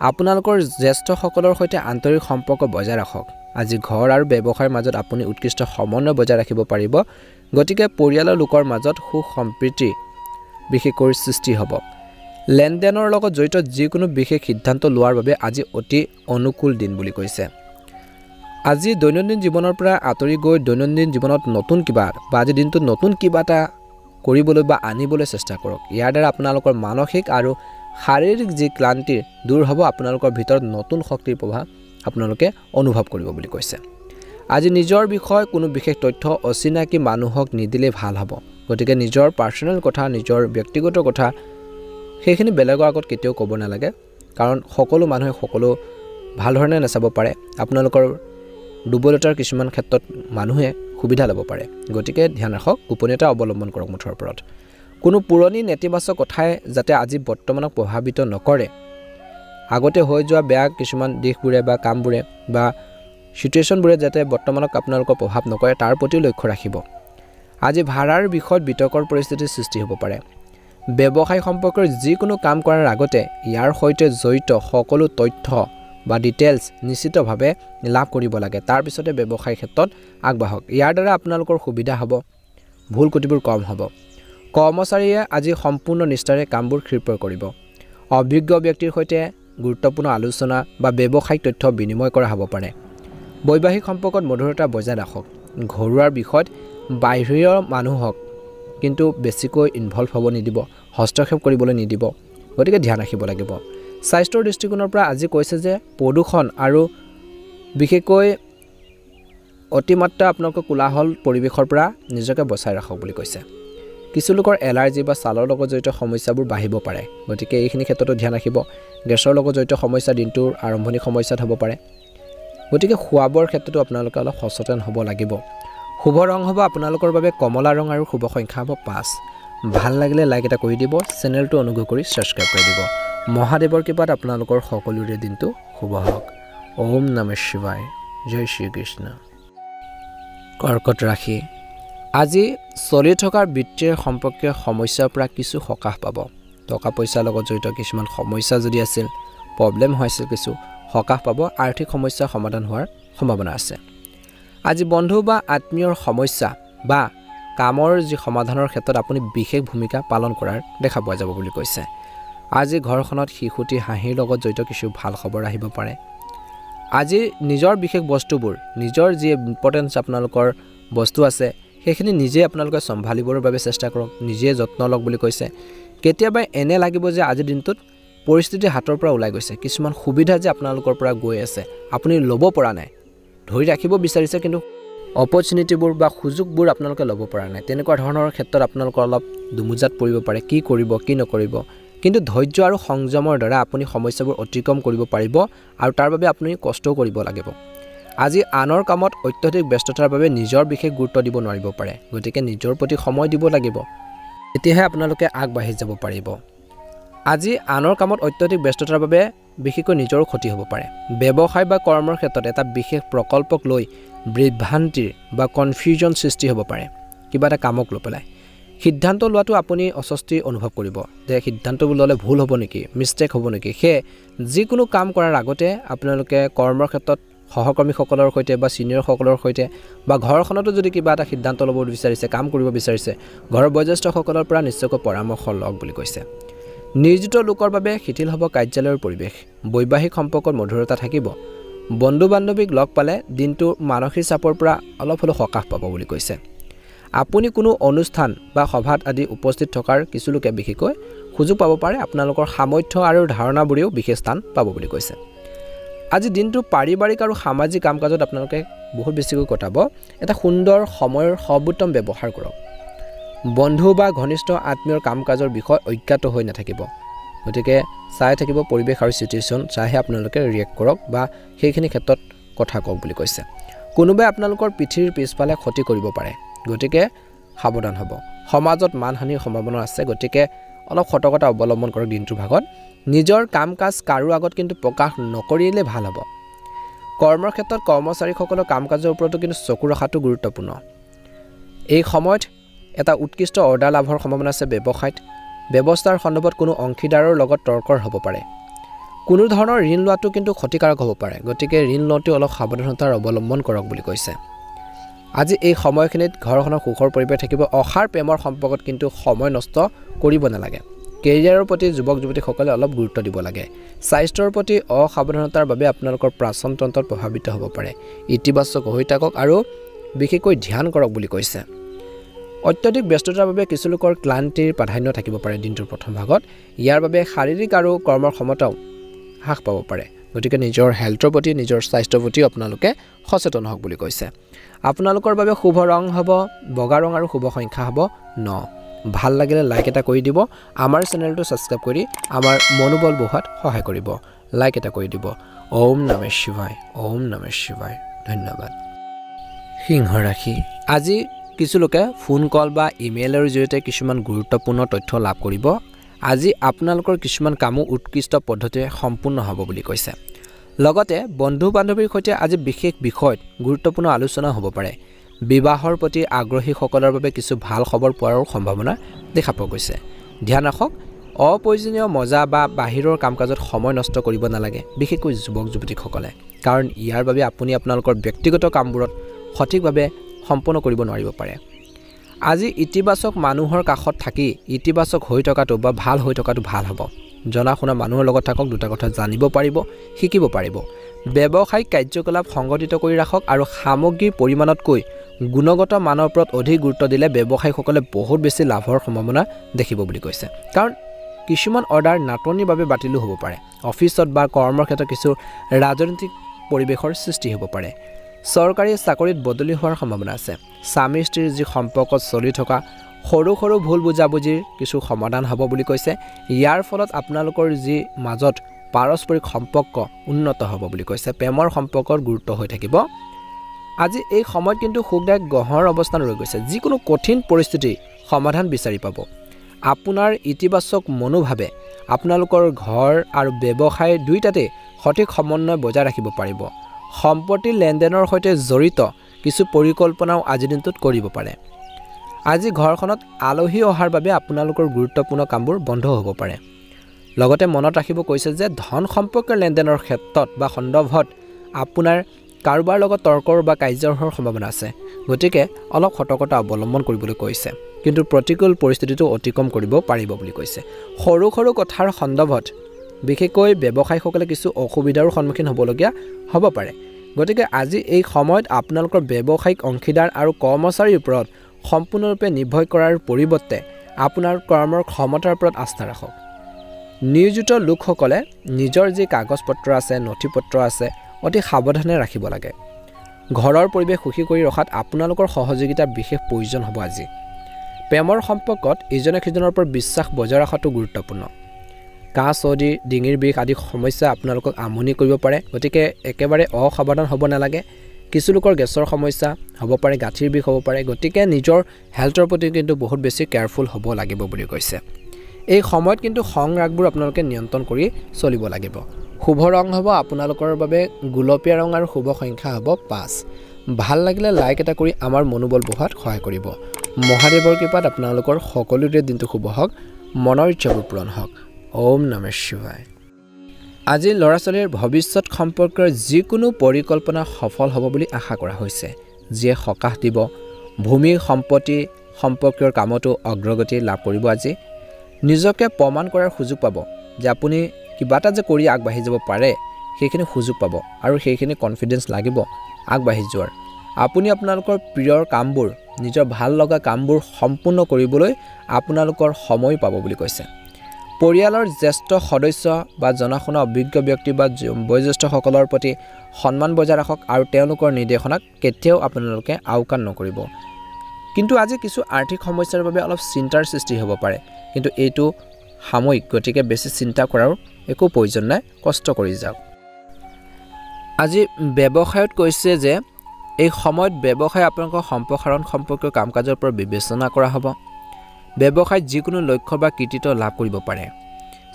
আপোনালোকৰ জ্যেষ্ঠসকলৰ সৈতে আন্তৰিক সম্পৰ্ক বজাই ৰাখক আজি ঘৰ আৰু ব্যৱসায়ৰ মাজত আপুনি উৎকৃষ্ট সমন্বয় বজাই ৰাখিব পাৰিব গতিকে পৰিয়ালৰ লোকৰ মাজত সুখ সম্প্ৰীতি বিশেষকৈ সৃষ্টি হ'ব লেনদেনৰ লগত জড়িত যিকোনো বিশেষ সিদ্ধান্ত লোৱাৰ বাবে আজি অতি অনুকূল দিন বুলি কৈছে আজি দৈনন্দিন জীৱনৰ পৰা আঁতৰি গৈ দৈনন্দিন জীৱনত নতুন কিবা বা আজি দিনটোত নতুন কিবা এটা কৰিবলৈ বা আনিবলৈ চেষ্টা কৰক ইয়াৰ দ্বাৰা আপোনালোকৰ মানসিক আৰু শাৰীৰিক যি ক্লান্তি দূৰ হ'ব আপোনালোকৰ ভিতৰত নতুন শক্তিৰ প্ৰভাৱ আপোনালোকে অনুভৱ কৰিব বুলি কৈছে আজি নিজৰ বিষয়ে কোনো বিশেষ তথ্য অচিনাকি মানুহক নিদিলে ভাল হ'ব গতিকে নিজৰ পাৰ্সোনেল কথা নিজৰ ব্যক্তিগত কথা সেইখিনি বেলেগৰ আগত কেতিয়াও ক'ব নালাগে কাৰণ সকলো মানুহে সকলো ভাল ধৰণে নাচাব পাৰে আপোনালোকৰ দুৰ্বলতাৰ কিছুমান ক্ষেত্ৰত মানুহে সুবিধা ল'ব পাৰে গতিকে ধ্যান ৰাখক গোপনীয়তা অৱলম্বন কৰক মুঠৰ ওপৰত কোনো পুৰণি নেতিবাচক কথাই যাতে আজি বৰ্তমানক প্ৰভাৱিত নকৰে আগতে হৈ যোৱা বেয়া কিছুমান দিশবোৰে বা কামবোৰে বা সিচুৱেশ্যনবোৰে যাতে বৰ্তমানক আপোনালোকৰ প্ৰভাৱ নকৰে তাৰ প্ৰতি লক্ষ্য ৰাখিব আজি ভাড়াৰ বিষয়ত বিতৰ্কৰ পৰিস্থিতিৰ সৃষ্টি হ'ব পাৰে ব্যৱসায় সম্পৰ্কৰ যিকোনো কাম কৰাৰ আগতে ইয়াৰ সৈতে জড়িত সকলো তথ্য বা ডিটেইলছ নিশ্চিতভাৱে লাভ কৰিব লাগে তাৰ পিছতে ব্যৱসায় ক্ষেত্ৰত আগবাঢ়ক ইয়াৰ দ্বাৰা আপোনালোকৰ সুবিধা হ'ব ভুল ত্ৰুটিবোৰ কম হ'ব কৰ্মচাৰীয়ে আজি সম্পূৰ্ণ নিষ্ঠাৰে কামবোৰ ক্ষীপ্ৰ কৰিব অভিজ্ঞ ব্যক্তিৰ সৈতে গুৰুত্বপূৰ্ণ আলোচনা বা ব্যৱসায়িক তথ্য বিনিময় কৰা হ'ব পাৰে বৈবাহিক সম্পৰ্কত মধুৰতা বজাই ৰাখক ঘৰুৱাৰ বিষয়ত বাহিৰৰ মানুহক কিন্তু বেছিকৈ ইনভলভ হ'ব নিদিব হস্তক্ষেপ কৰিবলৈ নিদিব গতিকে ধ্যান ৰাখিব লাগিব স্বাস্থ্যৰ দৃষ্টিকোণৰ পৰা আজি কৈছে যে প্ৰদূষণ আৰু বিশেষকৈ অতিমাত্ৰা আপোনালোকৰ কোলাহল পৰিৱেশৰ পৰা নিজকে বচাই ৰাখক বুলি কৈছে কিছু লোকৰ এলাৰ্জি বা ছালৰ লগত জড়িত সমস্যাবোৰ বাঢ়িব পাৰে গতিকে এইখিনি ক্ষেত্ৰতো ধ্যান ৰাখিব গেছৰ লগত জড়িত সমস্যা দিনটোৰ আৰম্ভণি সমস্যাত হ'ব পাৰে গতিকে খোৱাবৰ ক্ষেত্ৰতো আপোনালোকে অলপ সচেতন হ'ব লাগিব শুভ ৰং হ'ব আপোনালোকৰ বাবে কমলা ৰং আৰু শুভ সংখ্যা হ'ব 5 ভাল লাগিলে লাইক এটা কৰি দিব চেনেলটো অনুগ্ৰহ কৰি সাবস্ক্ৰাইব কৰি দিব মহাদেৱৰ কৃপাত আপোনালোকৰ সকলোৰে দিনটো শুভ হওক ওম নমঃ শিৱায় জয় শ্ৰী কৃষ্ণ কৰ্কট ৰাশি আজি চলি থকা বিত্তীয় সম্পৰ্কীয় সমস্যাৰ পৰা কিছু সকাহ পাব টকা পইচাৰ লগত জড়িত কিছুমান সমস্যা যদি আছিল প্ৰব্লেম হৈছিল কিছু সকাহ পাব আৰ্থিক সমস্যা সমাধান হোৱাৰ সম্ভাৱনা আছে আজি বন্ধু বা আত্মীয়ৰ সমস্যা বা কামৰ যি সমাধানৰ ক্ষেত্ৰত আপুনি বিশেষ ভূমিকা পালন কৰাৰ দেখা পোৱা যাব বুলি কৈছে আজি ঘৰখনত শিশুটি হাঁহিৰ লগত জড়িত কিছু ভাল খবৰ আহিব পাৰে আজি নিজৰ বিশেষ বস্তুবোৰ নিজৰ যি ইম্পৰ্টেন্স আপোনালোকৰ বস্তু আছে সেইখিনি নিজে আপোনালোকে সম্ভালিবৰ বাবে চেষ্টা কৰক নিজে যত্ন লওক বুলি কৈছে কেতিয়াবা এনে লাগিব যে আজি দিনটোত পৰিস্থিতি হাতৰ পৰা ওলাই গৈছে কিছুমান সুবিধা যে আপোনালোকৰ পৰা গৈ আছে আপুনি ল'ব পৰা নাই ধৰি ৰাখিব বিচাৰিছে কিন্তু অপৰচুনিটিবোৰ বা সুযোগবোৰ আপোনালোকে ল'ব পৰা নাই তেনেকুৱা ধৰণৰ ক্ষেত্ৰত আপোনালোকৰ অলপ দুমুজাত পৰিব পাৰে কি কৰিব কি নকৰিব কিন্তু ধৈৰ্য আৰু সংযমৰ দ্বাৰা আপুনি সমস্যাবোৰ অতিক্ৰম কৰিব পাৰিব আৰু তাৰ বাবে আপুনি কষ্ট কৰিব লাগিব আজি আনৰ কামত অত্যধিক ব্যস্ততাৰ বাবে নিজৰ বিশেষ গুৰুত্ব দিব নোৱাৰিব পাৰে গতিকে নিজৰ প্ৰতি সময় দিব লাগিব এতিয়াহে আপোনালোকে আগবাঢ়ি যাব পাৰিব আজি আনৰ কামত অত্যধিক ব্যস্ততাৰ বাবে বিশেষকৈ নিজৰ ক্ষতি হ'ব পাৰে ব্যৱসায় বা কৰ্মৰ ক্ষেত্ৰত এটা বিশেষ প্ৰকল্পক লৈ বিভ্ৰান্তিৰ বা কনফিউজন সৃষ্টি হ'ব পাৰে কিবা এটা কামক লৈ পেলাই সিদ্ধান্ত লোৱাটো আপুনি অস্বস্তি অনুভৱ কৰিব যে সিদ্ধান্তবোৰ ল'লে ভুল হ'ব নেকি মিষ্টেক হ'ব নেকি সেই যিকোনো কাম কৰাৰ আগতে আপোনালোকে কৰ্মৰ ক্ষেত্ৰত সহকৰ্মীসকলৰ সৈতে বা সিনিয়ৰসকলৰ সৈতে বা ঘৰখনতো যদি কিবা এটা সিদ্ধান্ত ল'ব বিচাৰিছে কাম কৰিব বিচাৰিছে ঘৰৰ বয়োজ্যেষ্ঠসকলৰ পৰা নিশ্চয়কৈ পৰামৰ্শ লওক বুলি কৈছে নিয়োজিত লোকৰ বাবে শিথিল হ'ব কাৰ্যালয়ৰ পৰিৱেশ বৈবাহিক সম্পৰ্কত মধুৰতা থাকিব বন্ধু বান্ধৱীক লগ পালে দিনটো মানসিক চাপৰ পৰা অলপ হ'লেও সকাহ পাব বুলি কৈছে আপুনি কোনো অনুষ্ঠান বা সভাত আদি উপস্থিত থকাৰ কিছু লোকে বিশেষকৈ সুযোগ পাব পাৰে আপোনালোকৰ সামৰ্থ্য আৰু ধাৰণাবোৰেও বিশেষ স্থান পাব বুলি কৈছে আজি দিনটো পাৰিবাৰিক আৰু সামাজিক কাম-কাজত আপোনালোকে বহুত বেছিকৈ কটাব এটা সুন্দৰ সময়ৰ সৰ্বোত্তম ব্যৱহাৰ কৰক বন্ধু বা ঘনিষ্ঠ আত্মীয়ৰ কাম-কাজৰ বিষয় অজ্ঞাত হৈ নাথাকিব গতিকে চাই থাকিব পৰিৱেশ আৰু সিচুৱেশ্যন চাইহে আপোনালোকে ৰিয়েক্ট কৰক বা সেইখিনি ক্ষেত্ৰত কথা কওক বুলি কৈছে কোনোবাই আপোনালোকৰ পিঠিৰ পিছফালে ক্ষতি কৰিব পাৰে গতিকে সাৱধান হ'ব সমাজত মানহানিৰ সম্ভাৱনা আছে গতিকে অলপ সতৰ্কতা অৱলম্বন কৰক দিনটোৰ ভাগত নিজৰ কাম-কাজ কাৰো আগত কিন্তু প্ৰকাশ নকৰিলে ভাল হ'ব কৰ্মৰ ক্ষেত্ৰত কৰ্মচাৰীসকলৰ কাম কাজৰ ওপৰতো কিন্তু চকু ৰখাটো গুৰুত্বপূৰ্ণ এই সময়ত এটা উৎকৃষ্ট অৰ্ডাৰ লাভৰ সম্ভাৱনা আছে ব্যৱসায়ত ব্যৱস্থাৰ সন্দৰ্ভত কোনো অংশীদাৰৰ লগত তৰ্কৰ হ'ব পাৰে কোনো ধৰণৰ ঋণ লোৱাটো কিন্তু ক্ষতিকাৰক হ'ব পাৰে গতিকে ঋণ লওঁতে অলপ সাৱধানতাৰ অৱলম্বন কৰক বুলি কৈছে আজি এই সময়খিনিত ঘৰখনৰ সুখৰ পৰিৱেশ থাকিব অসাৰ প্ৰেমৰ সম্পৰ্কত কিন্তু সময় নষ্ট কৰিব নালাগে কেৰিয়াৰৰ প্ৰতি যুৱক যুৱতীসকলে অলপ গুৰুত্ব দিব লাগে স্বাস্থ্যৰ প্ৰতি অসাৱধানতাৰ বাবে আপোনালোকৰ প্ৰাচন তন্ত্ৰত প্ৰভাৱিত হ'ব পাৰে ইতিবাচক হৈ থাকক আৰু বিশেষকৈ ধ্যান কৰক বুলি কৈছে অত্যধিক ব্যস্ততাৰ বাবে কিছু লোকৰ ক্লান্তিৰ প্ৰাধান্য থাকিব পাৰে দিনটোৰ প্ৰথম ভাগত ইয়াৰ বাবে শাৰীৰিক আৰু কৰ্মৰ ক্ষমতাও হ্ৰাস পাব পাৰে গতিকে নিজৰ হেল্থৰ প্ৰতি নিজৰ স্বাস্থ্যৰ প্ৰতি আপোনালোকে সচেতন হওক বুলি কৈছে আপোনালোকৰ বাবে শুভ ৰং হ'ব বগা ৰং আৰু শুভ সংখ্যা হ'ব 9 ভাল লাগিলে লাইক এটা কৰি দিব আমাৰ চেনেলটো সাবস্ক্ৰাইব কৰি আমাৰ মনোবল বঢ়াত সহায় কৰিব লাইক এটা কৰি দিব ওম নমঃ শিৱায় ধন্যবাদ সিংহ ৰাশি আজি কিছু লোকে ফোন কল বা ইমেইলৰ জৰিয়তে কিছুমান গুৰুত্বপূৰ্ণ তথ্য লাভ কৰিব আজি আপোনালোকৰ কিছুমান কামো উৎকৃষ্ট পদ্ধতিৰে সম্পূৰ্ণ হ'ব বুলি কৈছে লগতে বন্ধু বান্ধৱীৰ সৈতে আজি বিশেষ বিষয়ত গুৰুত্বপূৰ্ণ আলোচনা হ'ব পাৰে বিবাহৰ প্ৰতি আগ্ৰহীসকলৰ বাবে কিছু ভাল খবৰ পোৱাৰ সম্ভাৱনা দেখা পোৱা গৈছে ধ্যান ৰাখক অপ্ৰয়োজনীয় মজা বা বাহিৰৰ কামকাজত সময় নষ্ট কৰিব নালাগে বিশেষকৈ যুৱক যুৱতীসকলে কাৰণ ইয়াৰ বাবে আপুনি আপোনালোকৰ ব্যক্তিগত কামবোৰত সঠিকভাৱে সম্পূৰ্ণ কৰিব নোৱাৰিব পাৰে আজি ইতিবাচক মানুহৰ কাষত থাকি ইতিবাচক হৈ থকাটো বা ভাল হৈ থকাটো ভাল হ'ব জনা শুনা মানুহৰ লগত থাকক দুটা কথা জানিব পাৰিব শিকিব পাৰিব ব্যৱসায়িক কাৰ্যকলাপ সংগঠিত কৰি ৰাখক আৰু সামগ্ৰীৰ পৰিমাণতকৈ গুণগত মানৰ ওপৰত অধিক গুৰুত্ব দিলে ব্যৱসায়ীসকলে বহুত বেছি লাভৰ সম্ভাৱনা দেখিব বুলি কৈছে কাৰণ কিছুমান অৰ্ডাৰ নাটনিৰ বাবে বাতিলো হ'ব পাৰে অফিচত বা কৰ্মৰ ক্ষেত্ৰত কিছু ৰাজনৈতিক পৰিৱেশৰ সৃষ্টি হ'ব পাৰে চৰকাৰী চাকৰিত বদলি হোৱাৰ সম্ভাৱনা আছে স্বামী স্ত্ৰীৰ যি সম্পৰ্কত চলি থকা সৰু সৰু ভুল বুজাবুজিৰ কিছু সমাধান হ'ব বুলি কৈছে ইয়াৰ ফলত আপোনালোকৰ যি মাজত পাৰস্পৰিক সম্পৰ্ক উন্নত হ'ব বুলি কৈছে প্ৰেমৰ সম্পৰ্কৰ গুৰুত্ব হৈ থাকিব আজি এই সময়ত কিন্তু সুখদায়ক গ্ৰহৰ অৱস্থান ৰৈ গৈছে যিকোনো কঠিন পৰিস্থিতি সমাধান বিচাৰি পাব আপোনাৰ ইতিবাচক মনোভাৱে আপোনালোকৰ ঘৰ আৰু ব্যৱসায় দুইটাতে সঠিক সমন্বয় বজাই ৰাখিব পাৰিব সম্পত্তি লেনদেনৰ সৈতে জড়িত কিছু পৰিকল্পনাও আজি দিনটোত কৰিব পাৰে আজি ঘৰখনত আলহী অহাৰ বাবে আপোনালোকৰ গুৰুত্বপূৰ্ণ কামবোৰ বন্ধ হ'ব পাৰে লগতে মনত ৰাখিব কৈছে যে ধন সম্পৰ্কীয় লেনদেনৰ ক্ষেত্ৰত বা সন্দৰ্ভত আপোনাৰ কাৰোবাৰ লগত তৰ্কৰ বা কাজিয়াৰ হোৱাৰ সম্ভাৱনা আছে গতিকে অলপ সতৰ্কতা অৱলম্বন কৰিবলৈ কৈছে কিন্তু প্ৰতিকূল পৰিস্থিতিটো অতিক্ৰম কৰিব পাৰিব বুলি কৈছে সৰু সৰু কথাৰ সন্দৰ্ভত বিশেষকৈ ব্যৱসায়ীসকলে কিছু অসুবিধাৰ সন্মুখীন হ'বলগীয়া হ'ব পাৰে গতিকে আজি এই সময়ত আপোনালোকৰ ব্যৱসায়িক অংশীদাৰ আৰু কৰ্মচাৰীৰ ওপৰত সম্পূৰ্ণৰূপে নিৰ্ভৰ কৰাৰ পৰিৱৰ্তে আপোনাৰ কৰ্মৰ ক্ষমতাৰ ওপৰত আস্থা ৰাখক নিয়োজিত লোকসকলে নিজৰ যি কাগজ পত্ৰ আছে নথি পত্ৰ আছে অতি সাৱধানে ৰাখিব লাগে ঘৰৰ পৰিৱেশ সুখী কৰি ৰখাত আপোনালোকৰ সহযোগিতাৰ বিশেষ প্ৰয়োজন হ'ব আজি প্ৰেমৰ সম্পৰ্কত ইজনে সিজনৰ ওপৰত বিশ্বাস বজাই ৰখাটো গুৰুত্বপূৰ্ণ কাহ চৰ্দি ডিঙিৰ বিষ আদি সমস্যা আপোনালোকক আমনি কৰিব পাৰে গতিকে একেবাৰে অসাৱধান হ'ব নালাগে কিছু লোকৰ গেছৰ সমস্যা হ'ব পাৰে গাঁঠিৰ বিষ হ'ব পাৰে গতিকে নিজৰ হেল্থৰ প্ৰতি কিন্তু বহুত বেছি কেয়াৰফুল হ'ব লাগিব বুলি কৈছে এই সময়ত কিন্তু খং ৰাগবোৰ আপোনালোকে নিয়ন্ত্ৰণ কৰি চলিব লাগিব শুভ ৰং হ'ব আপোনালোকৰ বাবে গুলপীয়া ৰং আৰু শুভ সংখ্যা হ'ব 5 ভাল লাগিলে লাইক এটা কৰি আমাৰ মনোবল বঢ়াত সহায় কৰিব মহাদেৱৰ কৃপাত আপোনালোকৰ সকলোৰে দিনটো শুভ হওক মনৰ ইচ্ছাবোৰ পূৰণ হওক ওম নমঃ শিৱায় আজি ল'ৰা ছোৱালীৰ ভৱিষ্যত সম্পৰ্কৰ যিকোনো পৰিকল্পনা সফল হ'ব বুলি আশা কৰা হৈছে যিয়ে সকাহ দিব ভূমি সম্পত্তি সম্পৰ্কীয় কামতো অগ্ৰগতি লাভ কৰিব আজি নিজকে প্ৰমাণ কৰাৰ সুযোগ পাব যে আপুনি কিবা এটা যে কৰি আগবাঢ়ি যাব পাৰে সেইখিনি সুযোগ পাব আৰু সেইখিনি কনফিডেন্স লাগিব আগবাঢ়ি যোৱাৰ আপুনি আপোনালোকৰ প্ৰিয়ৰ কামবোৰ নিজৰ ভাল লগা কামবোৰ সম্পূৰ্ণ কৰিবলৈ আপোনালোকৰ সময় পাব বুলি কৈছে পৰিয়ালৰ জ্যেষ্ঠ সদস্য বা জনাশুনা অভিজ্ঞ ব্যক্তি বা বয়োজ্যেষ্ঠসকলৰ প্ৰতি সন্মান বজাই ৰাখক আৰু তেওঁলোকৰ নিৰ্দেশনাক কেতিয়াও আপোনালোকে আওকাণ নকৰিব কিন্তু আজি কিছু আৰ্থিক সমস্যাৰ বাবে অলপ চিন্তাৰ সৃষ্টি হ'ব পাৰে কিন্তু এইটো সাময়িক গতিকে বেছি চিন্তা কৰাৰ একো প্ৰয়োজন নাই কষ্ট কৰি যাওক আজি ব্যৱসায়ত কৈছে যে এই সময়ত ব্যৱসায় আপোনালোকৰ সম্প্ৰসাৰণ সম্পৰ্কীয় কামকাজৰ ওপৰত বিবেচনা কৰা হ'ব ব্যৱসায়ত যিকোনো লক্ষ্য বা কৃতিত্ব লাভ কৰিব পাৰে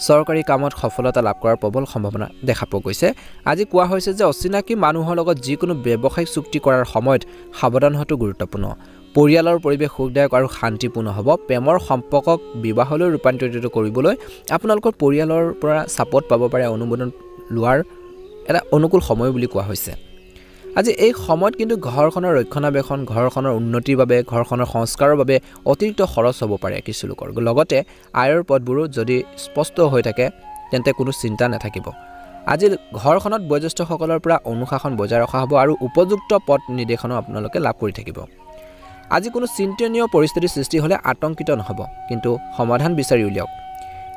চৰকাৰী কামত সফলতা লাভ কৰাৰ প্ৰবল সম্ভাৱনা দেখা পোৱা গৈছে। আজি কোৱা হৈছে যে অচিনাকি মানুহৰ লগত যিকোনো ব্যৱসায়িক চুক্তি কৰাৰ সময়ত সাৱধান হোৱাটো গুৰুত্বপূৰ্ণ। পৰিয়ালৰ পৰিৱেশ সুখদায়ক আৰু শান্তিপূৰ্ণ হ'ব। প্ৰেমৰ সম্পৰ্কক বিবাহলৈ ৰূপান্তৰিত কৰিবলৈ আপোনালোকৰ পৰিয়ালৰ পৰা ছাপোৰ্ট পাব পাৰে। অনুমোদন লোৱাৰ এটা অনুকূল সময় বুলি কোৱা হৈছে। আজি এই সময়ত কিন্তু ঘৰখনৰ ৰক্ষণাবেক্ষণ, ঘৰখনৰ উন্নতিৰ বাবে, ঘৰখনৰ সংস্কাৰৰ বাবে অতিৰিক্ত খৰচ হ'ব পাৰে কিছু লোকৰ। লগতে আয়ৰ পথবোৰো যদি স্পষ্ট হৈ থাকে তেন্তে কোনো চিন্তা নাথাকিব। আজি ঘৰখনত বয়োজ্যেষ্ঠসকলৰ পৰা অনুশাসন বজাই ৰখা হ'ব আৰু উপযুক্ত পথ নিৰ্দেশনো আপোনালোকে লাভ কৰি থাকিব। আজি কোনো চিন্তনীয় পৰিস্থিতিৰ সৃষ্টি হ'লে আতংকিত নহ'ব, কিন্তু সমাধান বিচাৰি উলিয়াওক।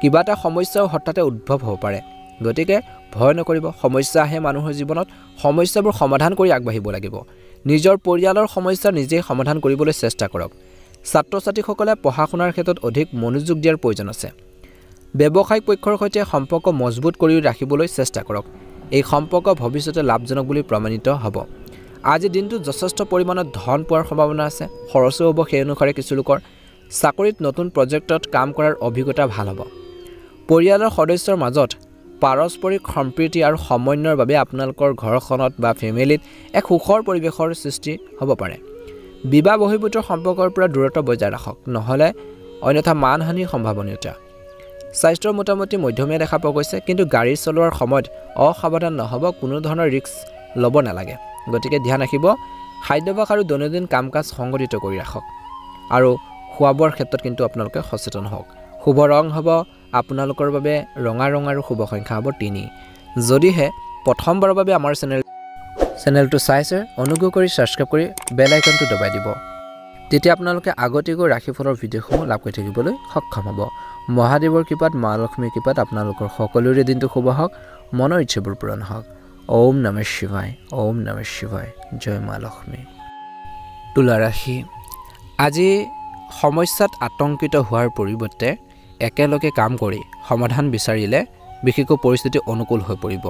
কিবা এটা সমস্যাও হঠাতে উদ্ভৱ হ'ব পাৰে, গতিকে ভয় নকৰিব। সমস্যা আহে মানুহৰ জীৱনত, সমস্যাবোৰ সমাধান কৰি আগবাঢ়িব লাগিব। নিজৰ পৰিয়ালৰ সমস্যা নিজেই সমাধান কৰিবলৈ চেষ্টা কৰক। ছাত্ৰ ছাত্ৰীসকলে পঢ়া শুনাৰ ক্ষেত্ৰত অধিক মনোযোগ দিয়াৰ প্ৰয়োজন আছে। ব্যৱসায়িক পক্ষৰ সৈতে সম্পৰ্ক মজবুত কৰি ৰাখিবলৈ চেষ্টা কৰক। এই সম্পৰ্ক ভৱিষ্যতে লাভজনক বুলি প্ৰমাণিত হ'ব। আজি দিনটোত যথেষ্ট পৰিমাণত ধন পোৱাৰ সম্ভাৱনা আছে, খৰচো হ'ব। সেই অনুসাৰে কিছু লোকৰ চাকৰিত নতুন প্ৰজেক্টত কাম কৰাৰ অভিজ্ঞতা ভাল হ'ব। পৰিয়ালৰ সদস্যৰ মাজত পাৰস্পৰিক সম্প্ৰীতি আৰু সমন্বয়ৰ বাবে আপোনালোকৰ ঘৰখনত বা ফেমিলিত এক সুখৰ পৰিৱেশৰ সৃষ্টি হ'ব পাৰে। বিবাহ বহিৰ্ভূত সম্পৰ্কৰ পৰা দূৰত্ব বজাই ৰাখক, নহ'লে অন্যথা মানহানিৰ সম্ভাৱনীয়তা। স্বাস্থ্যৰ মোটামুটি মধ্যমীয়া দেখা পোৱা গৈছে, কিন্তু গাড়ী চলোৱাৰ সময়ত অসাৱধান নহ'ব, কোনো ধৰণৰ ৰিস্ক ল'ব নালাগে। গতিকে ধ্যান ৰাখিব। খাদ্যাভ্যাস আৰু দৈনন্দিন কাম কাজ সংগঠিত কৰি ৰাখক আৰু খোৱা বোৱাৰ ক্ষেত্ৰত কিন্তু আপোনালোকে সচেতন হওক। শুভ ৰং হ'ব আপোনালোকৰ বাবে ৰঙা ৰং আৰু শুভ সংখ্যা হ'ব 3। যদিহে প্ৰথমবাৰৰ বাবে আমাৰ চেনেলটো চাইছে, অনুগ্ৰহ কৰি ছাবস্ক্ৰাইব কৰি বেল আইকনটো দবাই দিব। তেতিয়া আপোনালোকে আগতীয়াকৈ ৰাশিফলৰ ভিডিঅ'সমূহ লাভ কৰি থাকিবলৈ সক্ষম হ'ব। মহাদেৱৰ কৃপাত, মা লক্ষ্মীৰ কৃপাত আপোনালোকৰ সকলোৰে দিনটো শুভ হওক, মনৰ ইচ্ছাবোৰ পূৰণ হওক। ওম নমঃ শিৱায়, ওম নমঃ শিৱায়, জয় মা লক্ষ্মী। তুলা ৰাশি। আজি সমস্যাত আতংকিত হোৱাৰ পৰিৱৰ্তে একেলগে কাম কৰি সমাধান বিচাৰিলে বিশেষকৈ পৰিস্থিতি অনুকূল হৈ পৰিব।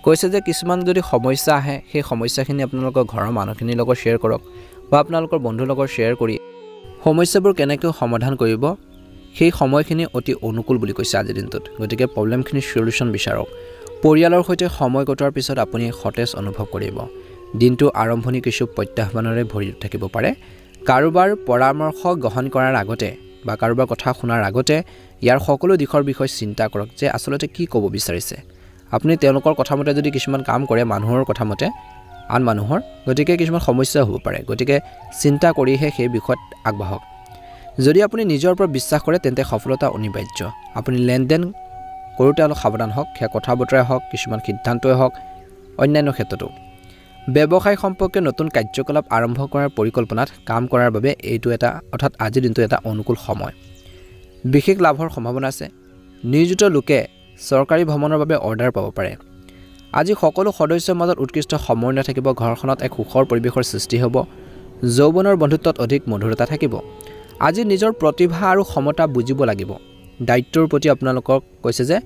কৈছে যে কিছুমান যদি সমস্যা আহে, সেই সমস্যাখিনি আপোনালোকৰ ঘৰৰ মানুহখিনিৰ লগত শ্বেয়াৰ কৰক বা আপোনালোকৰ বন্ধুৰ লগত শ্বেয়াৰ কৰি সমস্যাবোৰ কেনেকৈ সমাধান কৰিব, সেই সময়খিনি অতি অনুকূল বুলি কৈছে আজিৰ দিনটোত। গতিকে প্ৰব্লেমখিনিৰ সলিউশ্যন বিচাৰক। পৰিয়ালৰ সৈতে সময় কটোৱাৰ পিছত আপুনি সতেজ অনুভৱ কৰিব। দিনটো আৰম্ভণি কিছু প্ৰত্যাহ্বানেৰে ভৰি থাকিব পাৰে। কাৰোবাৰ পৰামৰ্শ গ্ৰহণ কৰাৰ আগতে বা কাৰোবাৰ কথা শুনাৰ আগতে ইয়াৰ সকলো দিশৰ বিষয়ে চিন্তা কৰক যে আচলতে কি ক'ব বিচাৰিছে। আপুনি তেওঁলোকৰ কথামতে যদি কিছুমান কাম কৰে মানুহৰ কথামতে আন মানুহৰ, গতিকে কিছুমান সমস্যা হ'ব পাৰে। গতিকে চিন্তা কৰিহে সেই বিষয়ত আগবাঢ়ক। যদি আপুনি নিজৰ ওপৰত বিশ্বাস কৰে তেন্তে সফলতা অনিবাৰ্য। আপুনি লেনদেন কৰোঁতে অলপ সাৱধান হওক, সেয়া কথা বতৰাই হওক, কিছুমান সিদ্ধান্তই হওক, অন্যান্য ক্ষেত্ৰতো। ব্যৱসায় সম্পৰ্কে নতুন কাৰ্যকলাপ আৰম্ভ কৰাৰ পৰিকল্পনাত কাম কৰাৰ বাবে এইটো এটা অৰ্থাৎ আজিৰ দিনটো এটা অনুকূল সময়। বিশেষ লাভৰ সম্ভাৱনা আছে। নিয়োজিত লোকে চৰকাৰী ভ্ৰমণৰ বাবে অৰ্ডাৰ পাব পাৰে। আজি সকলো সদস্যৰ মাজত উৎকৃষ্ট সমন্বয় থাকিব। ঘৰখনত এক সুখৰ পৰিৱেশৰ সৃষ্টি হ'ব। যৌৱনৰ বন্ধুত্বত অধিক মধুৰতা থাকিব। আজি নিজৰ প্ৰতিভা আৰু ক্ষমতা বুজিব লাগিব। দায়িত্বৰ প্ৰতি আপোনালোকক কৈছে যে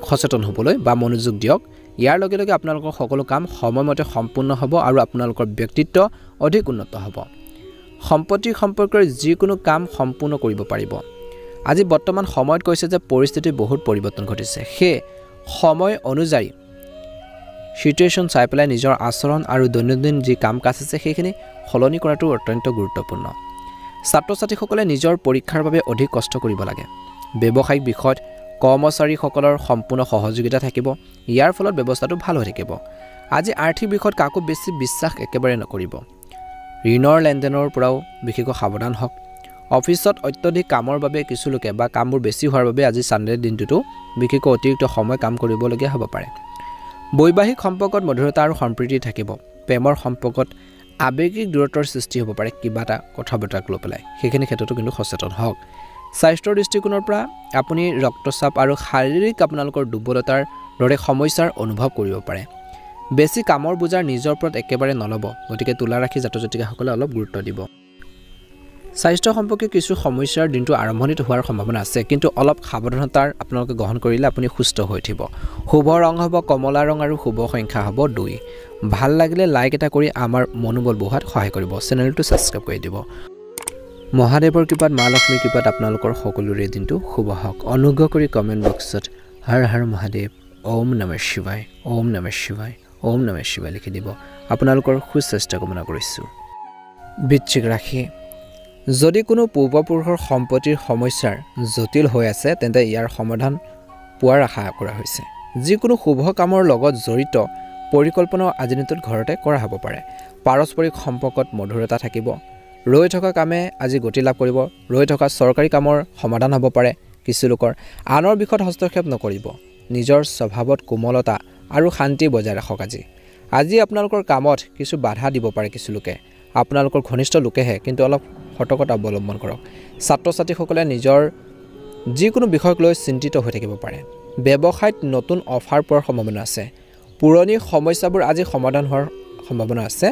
সচেতন হ'বলৈ বা মনোযোগ দিয়ক। ইয়াৰ লগে লগে আপোনালোকৰ সকলো কাম সময়মতে সম্পূৰ্ণ হ'ব আৰু আপোনালোকৰ ব্যক্তিত্ব অধিক উন্নত হ'ব। সম্পত্তি সম্পৰ্কীয় যিকোনো কাম সম্পূৰ্ণ কৰিব পাৰিব। আজি বৰ্তমান সময়ত কৈছে যে পৰিস্থিতিৰ বহুত পৰিৱৰ্তন ঘটিছে। সেই সময় অনুযায়ী সিচুৱেশ্যন চাই পেলাই নিজৰ আচৰণ আৰু দৈনন্দিন যি কাম কাজ আছে সেইখিনি সলনি কৰাটো অত্যন্ত গুৰুত্বপূৰ্ণ। ছাত্ৰ ছাত্ৰীসকলে নিজৰ পৰীক্ষাৰ বাবে অধিক কষ্ট কৰিব লাগে। ব্যৱসায়িক বিষয়ত কৰ্মচাৰীসকলৰ সম্পূৰ্ণ সহযোগিতা থাকিব। ইয়াৰ ফলত ব্যৱস্থাটো ভাল হৈ থাকিব। আজি আৰ্থিক বিষয়ত কাকো বেছি বিশ্বাস একেবাৰে নকৰিব। ঋণৰ লেনদেনৰ পৰাও বিশেষকৈ সাৱধান হওক। অফিচত অত্যধিক কামৰ বাবে কিছু লোকে বা কামবোৰ বেছি হোৱাৰ বাবে আজি ছানডে দিনটোতো বিশেষকৈ অতিৰিক্ত সময় কাম কৰিবলগীয়া হ'ব পাৰে। বৈবাহিক সম্পৰ্কত মধুৰতা আৰু সম্প্ৰীতি থাকিব। প্ৰেমৰ সম্পৰ্কত আৱেগিক দূৰত্বৰ সৃষ্টি হ'ব পাৰে কিবা এটা কথা বতৰাক লৈ পেলাই, সেইখিনি ক্ষেত্ৰতো কিন্তু সচেতন হওক। স্বাস্থ্যৰ দৃষ্টিকোণৰ পৰা আপুনি ৰক্তচাপ আৰু শাৰীৰিক আপোনালোকৰ দুৰ্বলতাৰ দৰে সমস্যাৰ অনুভৱ কৰিব পাৰে। বেছি কামৰ বোজাৰ নিজৰ ওপৰত একেবাৰে নল'ব। গতিকে তুলা ৰাশি জাতক জাতিকাসকলে অলপ গুৰুত্ব দিব। স্বাস্থ্য সম্পৰ্কীয় কিছু সমস্যাৰ দিনটো আৰম্ভণিত হোৱাৰ সম্ভাৱনা আছে, কিন্তু অলপ সাৱধানতাৰ আপোনালোকে গ্ৰহণ কৰিলে আপুনি সুস্থ হৈ উঠিব। শুভ ৰং হ'ব কমলা ৰং আৰু শুভ সংখ্যা হ'ব 2। ভাল লাগিলে লাইক এটা কৰি আমাৰ মনোবল বঢ়োৱাত সহায় কৰিব। চেনেলটো ছাবস্ক্ৰাইব কৰি দিব। মহাদেৱৰ কৃপাত মা লক্ষ্মীৰ কৃপাত আপোনালোকৰ সকলোৰে দিনটো শুভ হওক অনুগ্ৰহ কৰি কমেণ্ট বক্সত হৰ হৰ মহাদেৱ ওম নমঃ শিৱায় ওম নমঃ শিৱায় ওম নমঃ শিৱায় লিখি দিব আপোনালোকৰ সুস্বাস্থ্য কামনা কৰিছোঁ বৃশ্চিক ৰাশি যদি কোনো পূৰ্বপুৰুষৰ সম্পত্তিৰ সমস্যাৰ জটিল হৈ আছে তেন্তে ইয়াৰ সমাধান পোৱাৰ আশা কৰা হৈছে যিকোনো শুভ কামৰ লগত জড়িত পৰিকল্পনা আজি দিনটোত ঘৰতে কৰা হ'ব পাৰে পাৰস্পৰিক সম্পৰ্কত মধুৰতা থাকিব ৰৈ থকা কামে আজি গতি লাভ কৰিব ৰৈ থকা চৰকাৰী কামৰ সমাধান হ'ব পাৰে কিছু লোকৰ আনৰ বিষয়ত হস্তক্ষেপ নকৰিব নিজৰ স্বভাৱত কোমলতা আৰু শান্তি বজাই ৰাখক আজি আপোনালোকৰ কামত কিছু বাধা দিব পাৰে কিছু লোকে আপোনালোকৰ ঘনিষ্ঠ লোকেহে কিন্তু অলপ সতৰ্কতা অৱলম্বন কৰক ছাত্ৰ ছাত্ৰীসকলে নিজৰ যিকোনো বিষয়ক লৈ চিন্তিত হৈ থাকিব পাৰে ব্যৱসায়ত নতুন অফাৰ পোৱাৰ সম্ভাৱনা আছে পুৰণি সমস্যাবোৰ আজি সমাধান হোৱাৰ সম্ভাৱনা আছে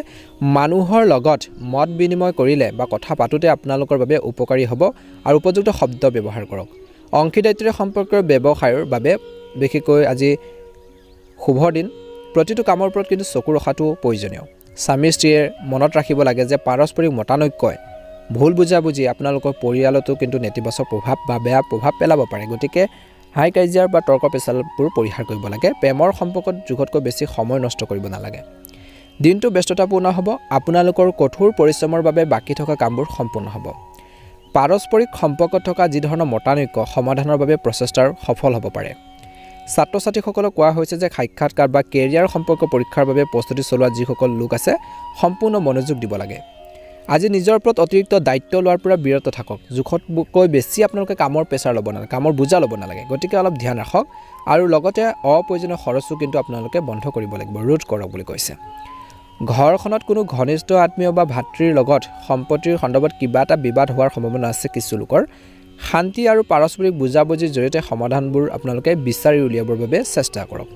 মানুহৰ লগত মত বিনিময় কৰিলে বা কথা পাতোতে আপোনালোকৰ বাবে উপকাৰী হ'ব আৰু উপযুক্ত শব্দ ব্যৱহাৰ কৰক অংশীদাৰিত্বৰ সম্পৰ্কৰ ব্যৱসায়ৰ বাবে বিশেষকৈ আজি শুভ দিন প্ৰতিটো কামৰ ওপৰত কিন্তু চকু ৰখাটো প্ৰয়োজনীয় স্বামী স্ত্ৰীয়ে মনত ৰাখিব লাগে যে পাৰস্পৰিক মতানৈক্যই ভুল বুজাবুজি আপোনালোকৰ পৰিয়ালতো কিন্তু নেতিবাচক প্ৰভাৱ বা বেয়া প্ৰভাৱ পেলাব পাৰে গতিকে হাই কাজিয়াৰ বা তৰ্ক পেচালবোৰ পৰিহাৰ কৰিব লাগে প্ৰেমৰ সম্পৰ্কত জোখতকৈ বেছি সময় নষ্ট কৰিব নালাগে দিনটো ব্যস্ততাপূৰ্ণ হ'ব আপোনালোকৰ কঠোৰ পৰিশ্ৰমৰ বাবে বাকী থকা কামবোৰ সম্পূৰ্ণ হ'ব পাৰস্পৰিক সম্পৰ্কত থকা যি ধৰণৰ মতানৈক্য সমাধানৰ বাবে প্ৰচেষ্টাৰ সফল হ'ব পাৰে ছাত্ৰ ছাত্ৰীসকলক কোৱা হৈছে যে সাক্ষাৎকাৰ বা কেৰিয়াৰ সম্পৰ্ক পৰীক্ষাৰ বাবে প্ৰস্তুতি চলোৱা যিসকল লোক আছে সম্পূৰ্ণ মনোযোগ দিব লাগে আজি নিজৰ ওপৰত অতিৰিক্ত দায়িত্ব লোৱাৰ পৰা বিৰত থাকক জোখতকৈ বেছি আপোনালোকে কামৰ প্ৰেছাৰ ল'ব নালাগে কামৰ বোজা ল'ব নালাগে গতিকে অলপ ধ্যান ৰাখক আৰু লগতে অপ্ৰয়োজনীয় খৰচো কিন্তু আপোনালোকে বন্ধ কৰিব লাগিব ৰোধ কৰক বুলি কৈছে ঘৰখনত কোনো ঘনিষ্ঠ আত্মীয় বা ভাতৃৰ লগত সম্পত্তিৰ সন্দৰ্ভত কিবা এটা বিবাদ হোৱাৰ সম্ভাৱনা আছে কিছু লোকৰ শান্তি আৰু পাৰস্পৰিক বুজাবুজিৰ জৰিয়তে সমাধানবোৰ আপোনালোকে বিচাৰি উলিয়াবৰ বাবে চেষ্টা কৰক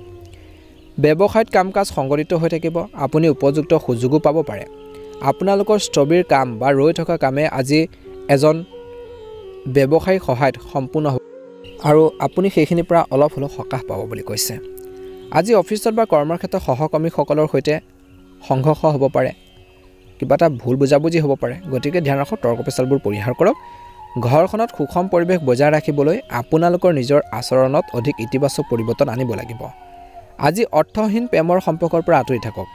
ব্যৱসায়ত কাম-কাজ সংগঠিত হৈ থাকিব আপুনি উপযুক্ত সুযোগো পাব পাৰে আপোনালোকৰ স্থবিৰ কাম বা ৰৈ থকা কামে আজি এজন ব্যৱসায়িক সহায়ত সম্পূৰ্ণ হ'ব আৰু আপুনি সেইখিনিৰ পৰা অলপ হ'লেও সকাহ পাব বুলি কৈছে আজি অফিচত বা কৰ্মক্ষেত্ৰত সহকৰ্মীসকলৰ সৈতে সংঘৰ্ষ হ'ব পাৰে কিবা এটা ভুল বুজাবুজি হ'ব পাৰে গতিকে ধ্যান ৰাখক তৰ্ক পেচালবোৰ পৰিহাৰ কৰক ঘৰখনত সুষম পৰিৱেশ বজাই ৰাখিবলৈ আপোনালোকৰ নিজৰ আচৰণত অধিক ইতিবাচক পৰিৱৰ্তন আনিব লাগিব আজি অৰ্থহীন প্ৰেমৰ সম্পৰ্কৰ পৰা আঁতৰি থাকক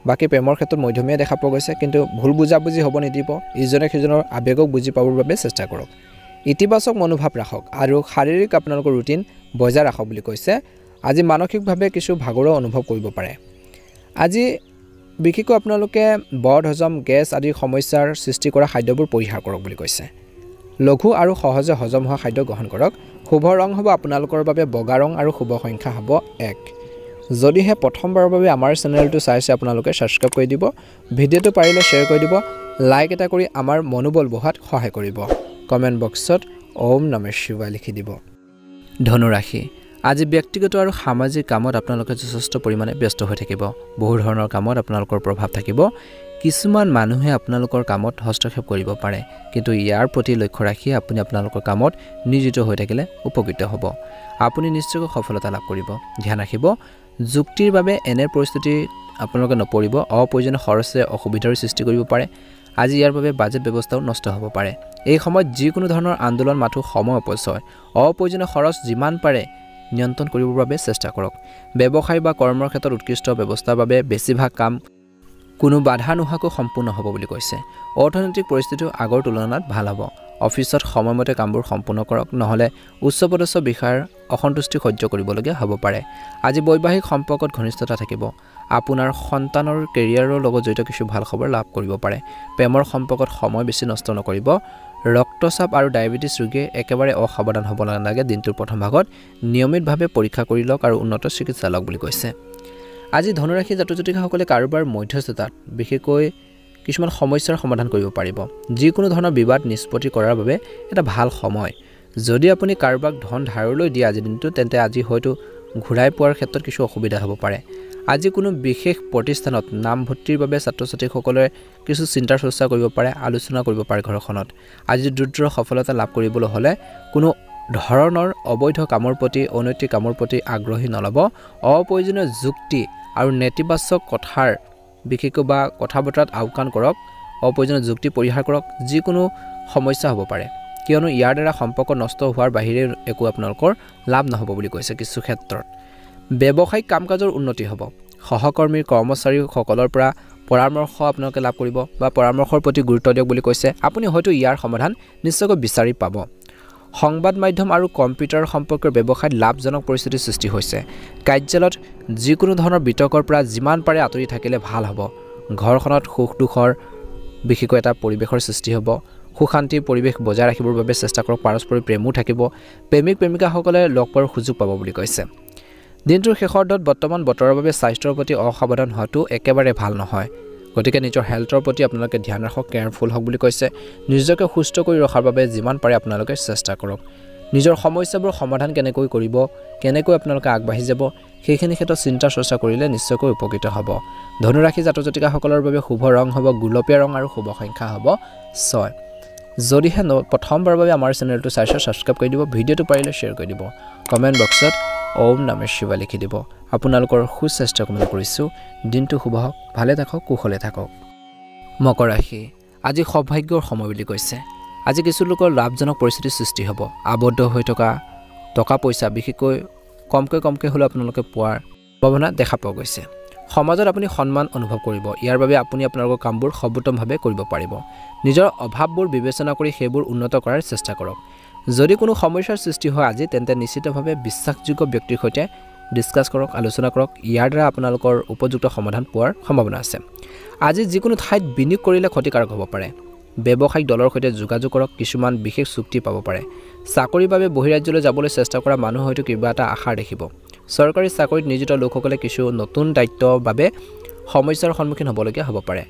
বাকী প্ৰেমৰ ক্ষেত্ৰত মধ্যমীয়া দেখা পোৱা গৈছে কিন্তু ভুল বুজাবুজি হ'ব নিদিব ইজনে সিজনৰ আৱেগক বুজি পাবৰ বাবে চেষ্টা কৰক ইতিবাচক মনোভাৱ ৰাখক আৰু শাৰীৰিক আপোনালোকৰ ৰুটিন বজাই ৰাখক বুলি কৈছে আজি মানসিকভাৱে কিছু ভাগৰুৱা অনুভৱ কৰিব পাৰে আজি বিশেষকৈ আপোনালোকে বদহজম গেছ আদি সমস্যাৰ সৃষ্টি কৰা খাদ্যবোৰ পৰিহাৰ কৰক বুলি কৈছে লঘু আৰু সহজে হজম হোৱা খাদ্য গ্ৰহণ কৰক শুভ ৰং হ'ব আপোনালোকৰ বাবে বগা ৰং আৰু শুভ সংখ্যা হ'ব 1 যদিহে প্ৰথমবাৰৰ বাবে আমাৰ চেনেলটো চাইছে আপোনালোকে সাবস্ক্ৰাইব কৰি দিব ভিডিঅ'টো পাৰিলে শ্বেয়াৰ কৰি দিব লাইক এটা কৰি আমাৰ মনোবল বঢ়াত সহায় কৰিব কমেণ্ট বক্সত ওম নমঃ শিৱায় লিখি দিব ধনু ৰাশি আজি ব্যক্তিগত আৰু সামাজিক কামত আপোনালোকে যথেষ্ট পৰিমাণে ব্যস্ত হৈ থাকিব বহু ধৰণৰ কামত আপোনালোকৰ প্ৰভাৱ থাকিব কিছুমান মানুহে আপোনালোকৰ কামত হস্তক্ষেপ কৰিব পাৰে কিন্তু ইয়াৰ প্ৰতি লক্ষ্য ৰাখি আপুনি আপোনালোকৰ কামত নিয়োজিত হৈ থাকিলে উপকৃত হ'ব আপুনি নিশ্চয়কৈ সফলতা লাভ কৰিব ধ্যান ৰাখিব যুক্তিৰ বাবে এনে পৰিস্থিতি আপোনালোকে নপৰিব অপ্ৰয়োজনীয় খৰচে অসুবিধাৰ সৃষ্টি কৰিব পাৰে আজি ইয়াৰ বাবে বাজেট ব্যৱস্থাও নষ্ট হ'ব পাৰে এই সময়ত যিকোনো ধৰণৰ আন্দোলন মাথো সময় অপচয় অপ্ৰয়োজনীয় খৰচ যিমান পাৰে নিয়ন্ত্ৰণ কৰিবৰ বাবে চেষ্টা কৰক ব্যৱসায় বা কৰ্মৰ ক্ষেত্ৰত উৎকৃষ্ট ব্যৱস্থাৰ বাবে বেছিভাগ কাম কোনো বাধা নোহোৱাকৈ সম্পূৰ্ণ হ'ব বুলি কৈছে অৰ্থনৈতিক পৰিস্থিতি আগৰ তুলনাত ভাল হ'ব অফিচত সময়মতে কামবোৰ সম্পূৰ্ণ কৰক নহলে উচ্চপদস্থ বিষয়ৰ অসন্তুষ্টি সহ্য কৰিবলগীয়া হ'ব পাৰে আজি বৈবাহিক সম্পৰ্কত ঘনিষ্ঠতা থাকিব আপোনাৰ সন্তানৰ কেৰিয়াৰৰ লগত জড়িত কিছু ভাল খবৰ লাভ কৰিব পাৰে প্ৰেমৰ সম্পৰ্কত সময় বেছি নষ্ট নকৰিব ৰক্তচাপ আৰু ডায়েবেটিছ ৰোগীয়ে একেবাৰে অসাৱধান হ'ব নালাগে দিনটোৰ প্ৰথম ভাগত নিয়মিতভাৱে পৰীক্ষা কৰি লওক আৰু উন্নত চিকিৎসা লওক বুলি কৈছে আজি ধনুৰাশি জাতক জাতিকাসকলে কাৰোবাৰ মধ্যস্থতাত বিশেষকৈ কিছুমান সমস্যাৰ সমাধান কৰিব পাৰিব যিকোনো ধৰণৰ বিবাদ নিষ্পত্তি কৰাৰ বাবে এটা ভাল সময় যদি আপুনি কাৰোবাক ধন ধাৰলৈ দিয়ে আজি দিনটো তেন্তে আজি হয়তো ঘূৰাই পোৱাৰ ক্ষেত্ৰত কিছু অসুবিধা হ'ব পাৰে আজি কোনো বিশেষ প্ৰতিষ্ঠানত নামভৰ্তিৰ বাবে ছাত্ৰ ছাত্ৰীসকলে কিছু চিন্তাৰ চৰ্চা কৰিব পাৰে আলোচনা কৰিব পাৰে ঘৰখনত আজি দ্ৰুত সফলতা লাভ কৰিবলৈ হ'লে কোনো ধৰণৰ অবৈধ কামৰ প্ৰতি অনৈতিক কামৰ প্ৰতি আগ্ৰহী নলব অপ্ৰয়োজনীয় যুক্তি আৰু নেতিবাচক কথাৰ বিশেষকৈ বা কথা বতৰাত আওকাণ কৰক অপ্ৰয়োজনীয় যুক্তি পৰিহাৰ কৰক যিকোনো সমস্যা হ'ব পাৰে কিয়নো ইয়াৰ দ্বাৰা সম্পৰ্ক নষ্ট হোৱাৰ বাহিৰে একো আপোনালোকৰ লাভ নহ'ব বুলি কৈছে কিছু ক্ষেত্ৰত ব্যৱসায়িক কাম-কাজৰ উন্নতি হ'ব সহকৰ্মীৰ কৰ্মচাৰীসকলৰ পৰা পৰামৰ্শ আপোনালোকে লাভ কৰিব বা পৰামৰ্শৰ প্ৰতি গুৰুত্ব দিয়ক বুলি কৈছে আপুনি হয়তো ইয়াৰ সমাধান নিশ্চয়কৈ বিচাৰি পাব সংবাদ মাধ্যম আৰু কম্পিউটাৰ সম্পৰ্কৰ ব্যৱসায়ত লাভজনক পৰিস্থিতিৰ সৃষ্টি হৈছে কাৰ্যালয়ত যিকোনো ধৰণৰ বিতৰ্কৰ পৰা যিমান পাৰে আঁতৰি থাকিলে ভাল হ'ব ঘৰখনত সুখ দুখৰ বিশেষকৈ এটা পৰিৱেশৰ সৃষ্টি হ'ব সুশান্তিৰ পৰিৱেশ বজাই ৰাখিবৰ বাবে চেষ্টা কৰক পাৰস্পৰিক প্ৰেমো থাকিব প্ৰেমিক প্ৰেমিকাসকলে লগ পোৱাৰ সুযোগ পাব বুলি কৈছে দিনটোৰ শেষৰটোত বৰ্তমান বতৰৰ বাবে স্বাস্থ্যৰ প্ৰতি অসাৱধান হোৱাটো একেবাৰে ভাল নহয় গতিকে নিজৰ হেল্থৰ প্ৰতি আপোনালোকে ধ্যান ৰাখক কেয়াৰফুল হওক বুলি কৈছে নিজকে সুস্থ কৰি ৰখাৰ বাবে যিমান পাৰে আপোনালোকে চেষ্টা কৰক নিজৰ সমস্যাবোৰ সমাধান কেনেকৈ কৰিব কেনেকৈ আপোনালোকে আগবাঢ়ি যাব সেইখিনি ক্ষেত্ৰত চিন্তা চৰ্চা কৰিলে নিশ্চয়কৈ উপকৃত হ'ব ধনুৰাশি জাতক জাতিকাসকলৰ বাবে শুভ ৰং হ'ব গুলপীয়া ৰং আৰু শুভ সংখ্যা হ'ব 6 যদিহে প্ৰথমবাৰৰ বাবে আমাৰ চেনেলটো সাবস্ক্ৰাইব কৰি দিব ভিডিঅ'টো পাৰিলে শ্বেয়াৰ কৰি দিব কমেণ্ট বক্সত ওম নমঃ শিৱায় লিখি দিব আপোনালোকৰ সুস্বাস্থ্য কামনা কৰিছোঁ দিনটো শুভ হওক ভালে থাকক কুশলে থাকক মকৰ ৰাশি আজি সৌভাগ্যৰ সময় বুলি কৈছে আজি কিছু লোকৰ লাভজনক পৰিস্থিতিৰ সৃষ্টি হ'ব আবদ্ধ হৈ থকা টকা পইচা বিশেষকৈ কমকৈ হ'লেও আপোনালোকে পোৱাৰ সম্ভাৱনা দেখা পোৱা গৈছে সমাজত আপুনি সন্মান অনুভৱ কৰিব ইয়াৰ বাবে আপুনি আপোনালোকৰ কামবোৰ সৰ্বোত্তমভাৱে কৰিব পাৰিব নিজৰ অভাৱবোৰ বিবেচনা কৰি সেইবোৰ উন্নত কৰাৰ চেষ্টা কৰক যদি কোনো সমস্যাৰ সৃষ্টি হয় আজি তেন্তে নিশ্চিতভাৱে বিশ্বাসযোগ্য ব্যক্তিৰ সৈতে ডিসকাস কৰক আলোচনা কৰক ইয়াৰ দ্বাৰা আপোনালোকৰ উপযুক্ত সমাধান পোৱাৰ সম্ভাৱনা আছে আজি যিকোনো ঠাইত বিনিয়োগ কৰিলে ক্ষতিকাৰক হ'ব পাৰে ব্যৱসায়িক দলৰ সৈতে যোগাযোগ কৰক কিছুমান বিশেষ চুক্তি পাব পাৰে চাকৰিৰ বাবে বহিৰাজ্যলৈ যাবলৈ চেষ্টা কৰা মানুহ হয়তো কিবা এটা আশা দেখিব চৰকাৰী চাকৰিত নিয়োজিত লোকসকলে কিছু নতুন দায়িত্বৰ বাবে সমস্যাৰ সন্মুখীন হ'বলগীয়া হ'ব পাৰে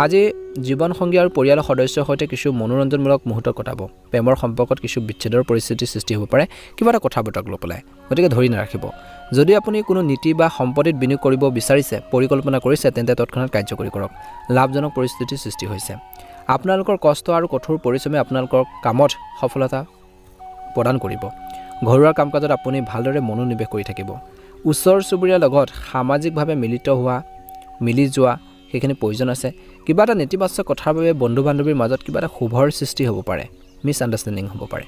আজি জীৱন সংগী আৰু পৰিয়ালৰ সদস্যৰ সৈতে কিছু মনোৰঞ্জনমূলক মুহূৰ্ত কটাব প্ৰেমৰ সম্পৰ্কত কিছু বিচ্ছেদৰ পৰিস্থিতিৰ সৃষ্টি হ'ব পাৰে কিবা এটা কথা বতৰাক লৈ পেলাই গতিকে ধৰি নাৰাখিব যদি আপুনি কোনো নীতি বা সম্পত্তিত বিনিয়োগ কৰিব বিচাৰিছে পৰিকল্পনা কৰিছে তেন্তে তৎক্ষণাত কাৰ্যকৰী কৰক লাভজনক পৰিস্থিতিৰ সৃষ্টি হৈছে আপোনালোকৰ কষ্ট আৰু কঠোৰ পৰিশ্ৰমে আপোনালোকৰ কামত সফলতা প্ৰদান কৰিব ঘৰুৱা কাম-কাজত আপুনি ভালদৰে মনোনিৱেশ কৰি থাকিব ওচৰ চুবুৰীয়াৰ লগত সামাজিকভাৱে মিলি যোৱা সেইখিনি প্ৰয়োজন আছে কিবা এটা নেতিবাচক কথাৰ বাবে বন্ধু-বান্ধৱীৰ মাজত কিবা এটা শুভৰ সৃষ্টি হ'ব পাৰে মিছ আণ্ডাৰষ্টেণ্ডিং হ'ব পাৰে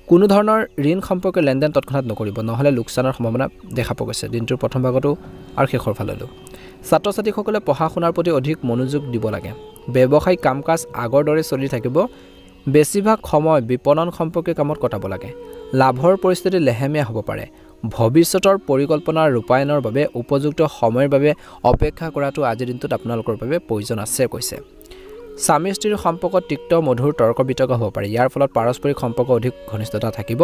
কোনো ধৰণৰ ঋণ সম্পৰ্কে লেনদেন তৎক্ষণাত নকৰিব নহলে লোকচানৰ সম্ভাৱনা দেখা পোৱা গৈছে দিনটোৰ প্ৰথম ভাগতো আৰু শেষৰ ফাললৈও ছাত্ৰ-ছাত্ৰীসকলে পঢ়া-শুনাৰ প্ৰতি অধিক মনোযোগ দিব লাগে ব্যৱসায়িক কাম-কাজ আগৰ দৰে চলি থাকিব বেছিভাগ সময় বিপণন সম্পৰ্কীয় কামত কটাব লাগে লাভৰ পৰিস্থিতি লেহেমীয়া হ'ব পাৰে ভৱিষ্যতৰ পৰিকল্পনাৰ ৰূপায়ণৰ বাবে উপযুক্ত সময়ৰ বাবে অপেক্ষা কৰাটো আজিৰ দিনটোত আপোনালোকৰ বাবে প্ৰয়োজন আছে কৈছে স্বামী স্ত্ৰীৰ সম্পৰ্কত তিক্ত মধুৰ তৰ্ক বিতৰ্ক হ'ব পাৰে ইয়াৰ ফলত পাৰস্পৰিক সম্পৰ্ক অধিক ঘনিষ্ঠতা থাকিব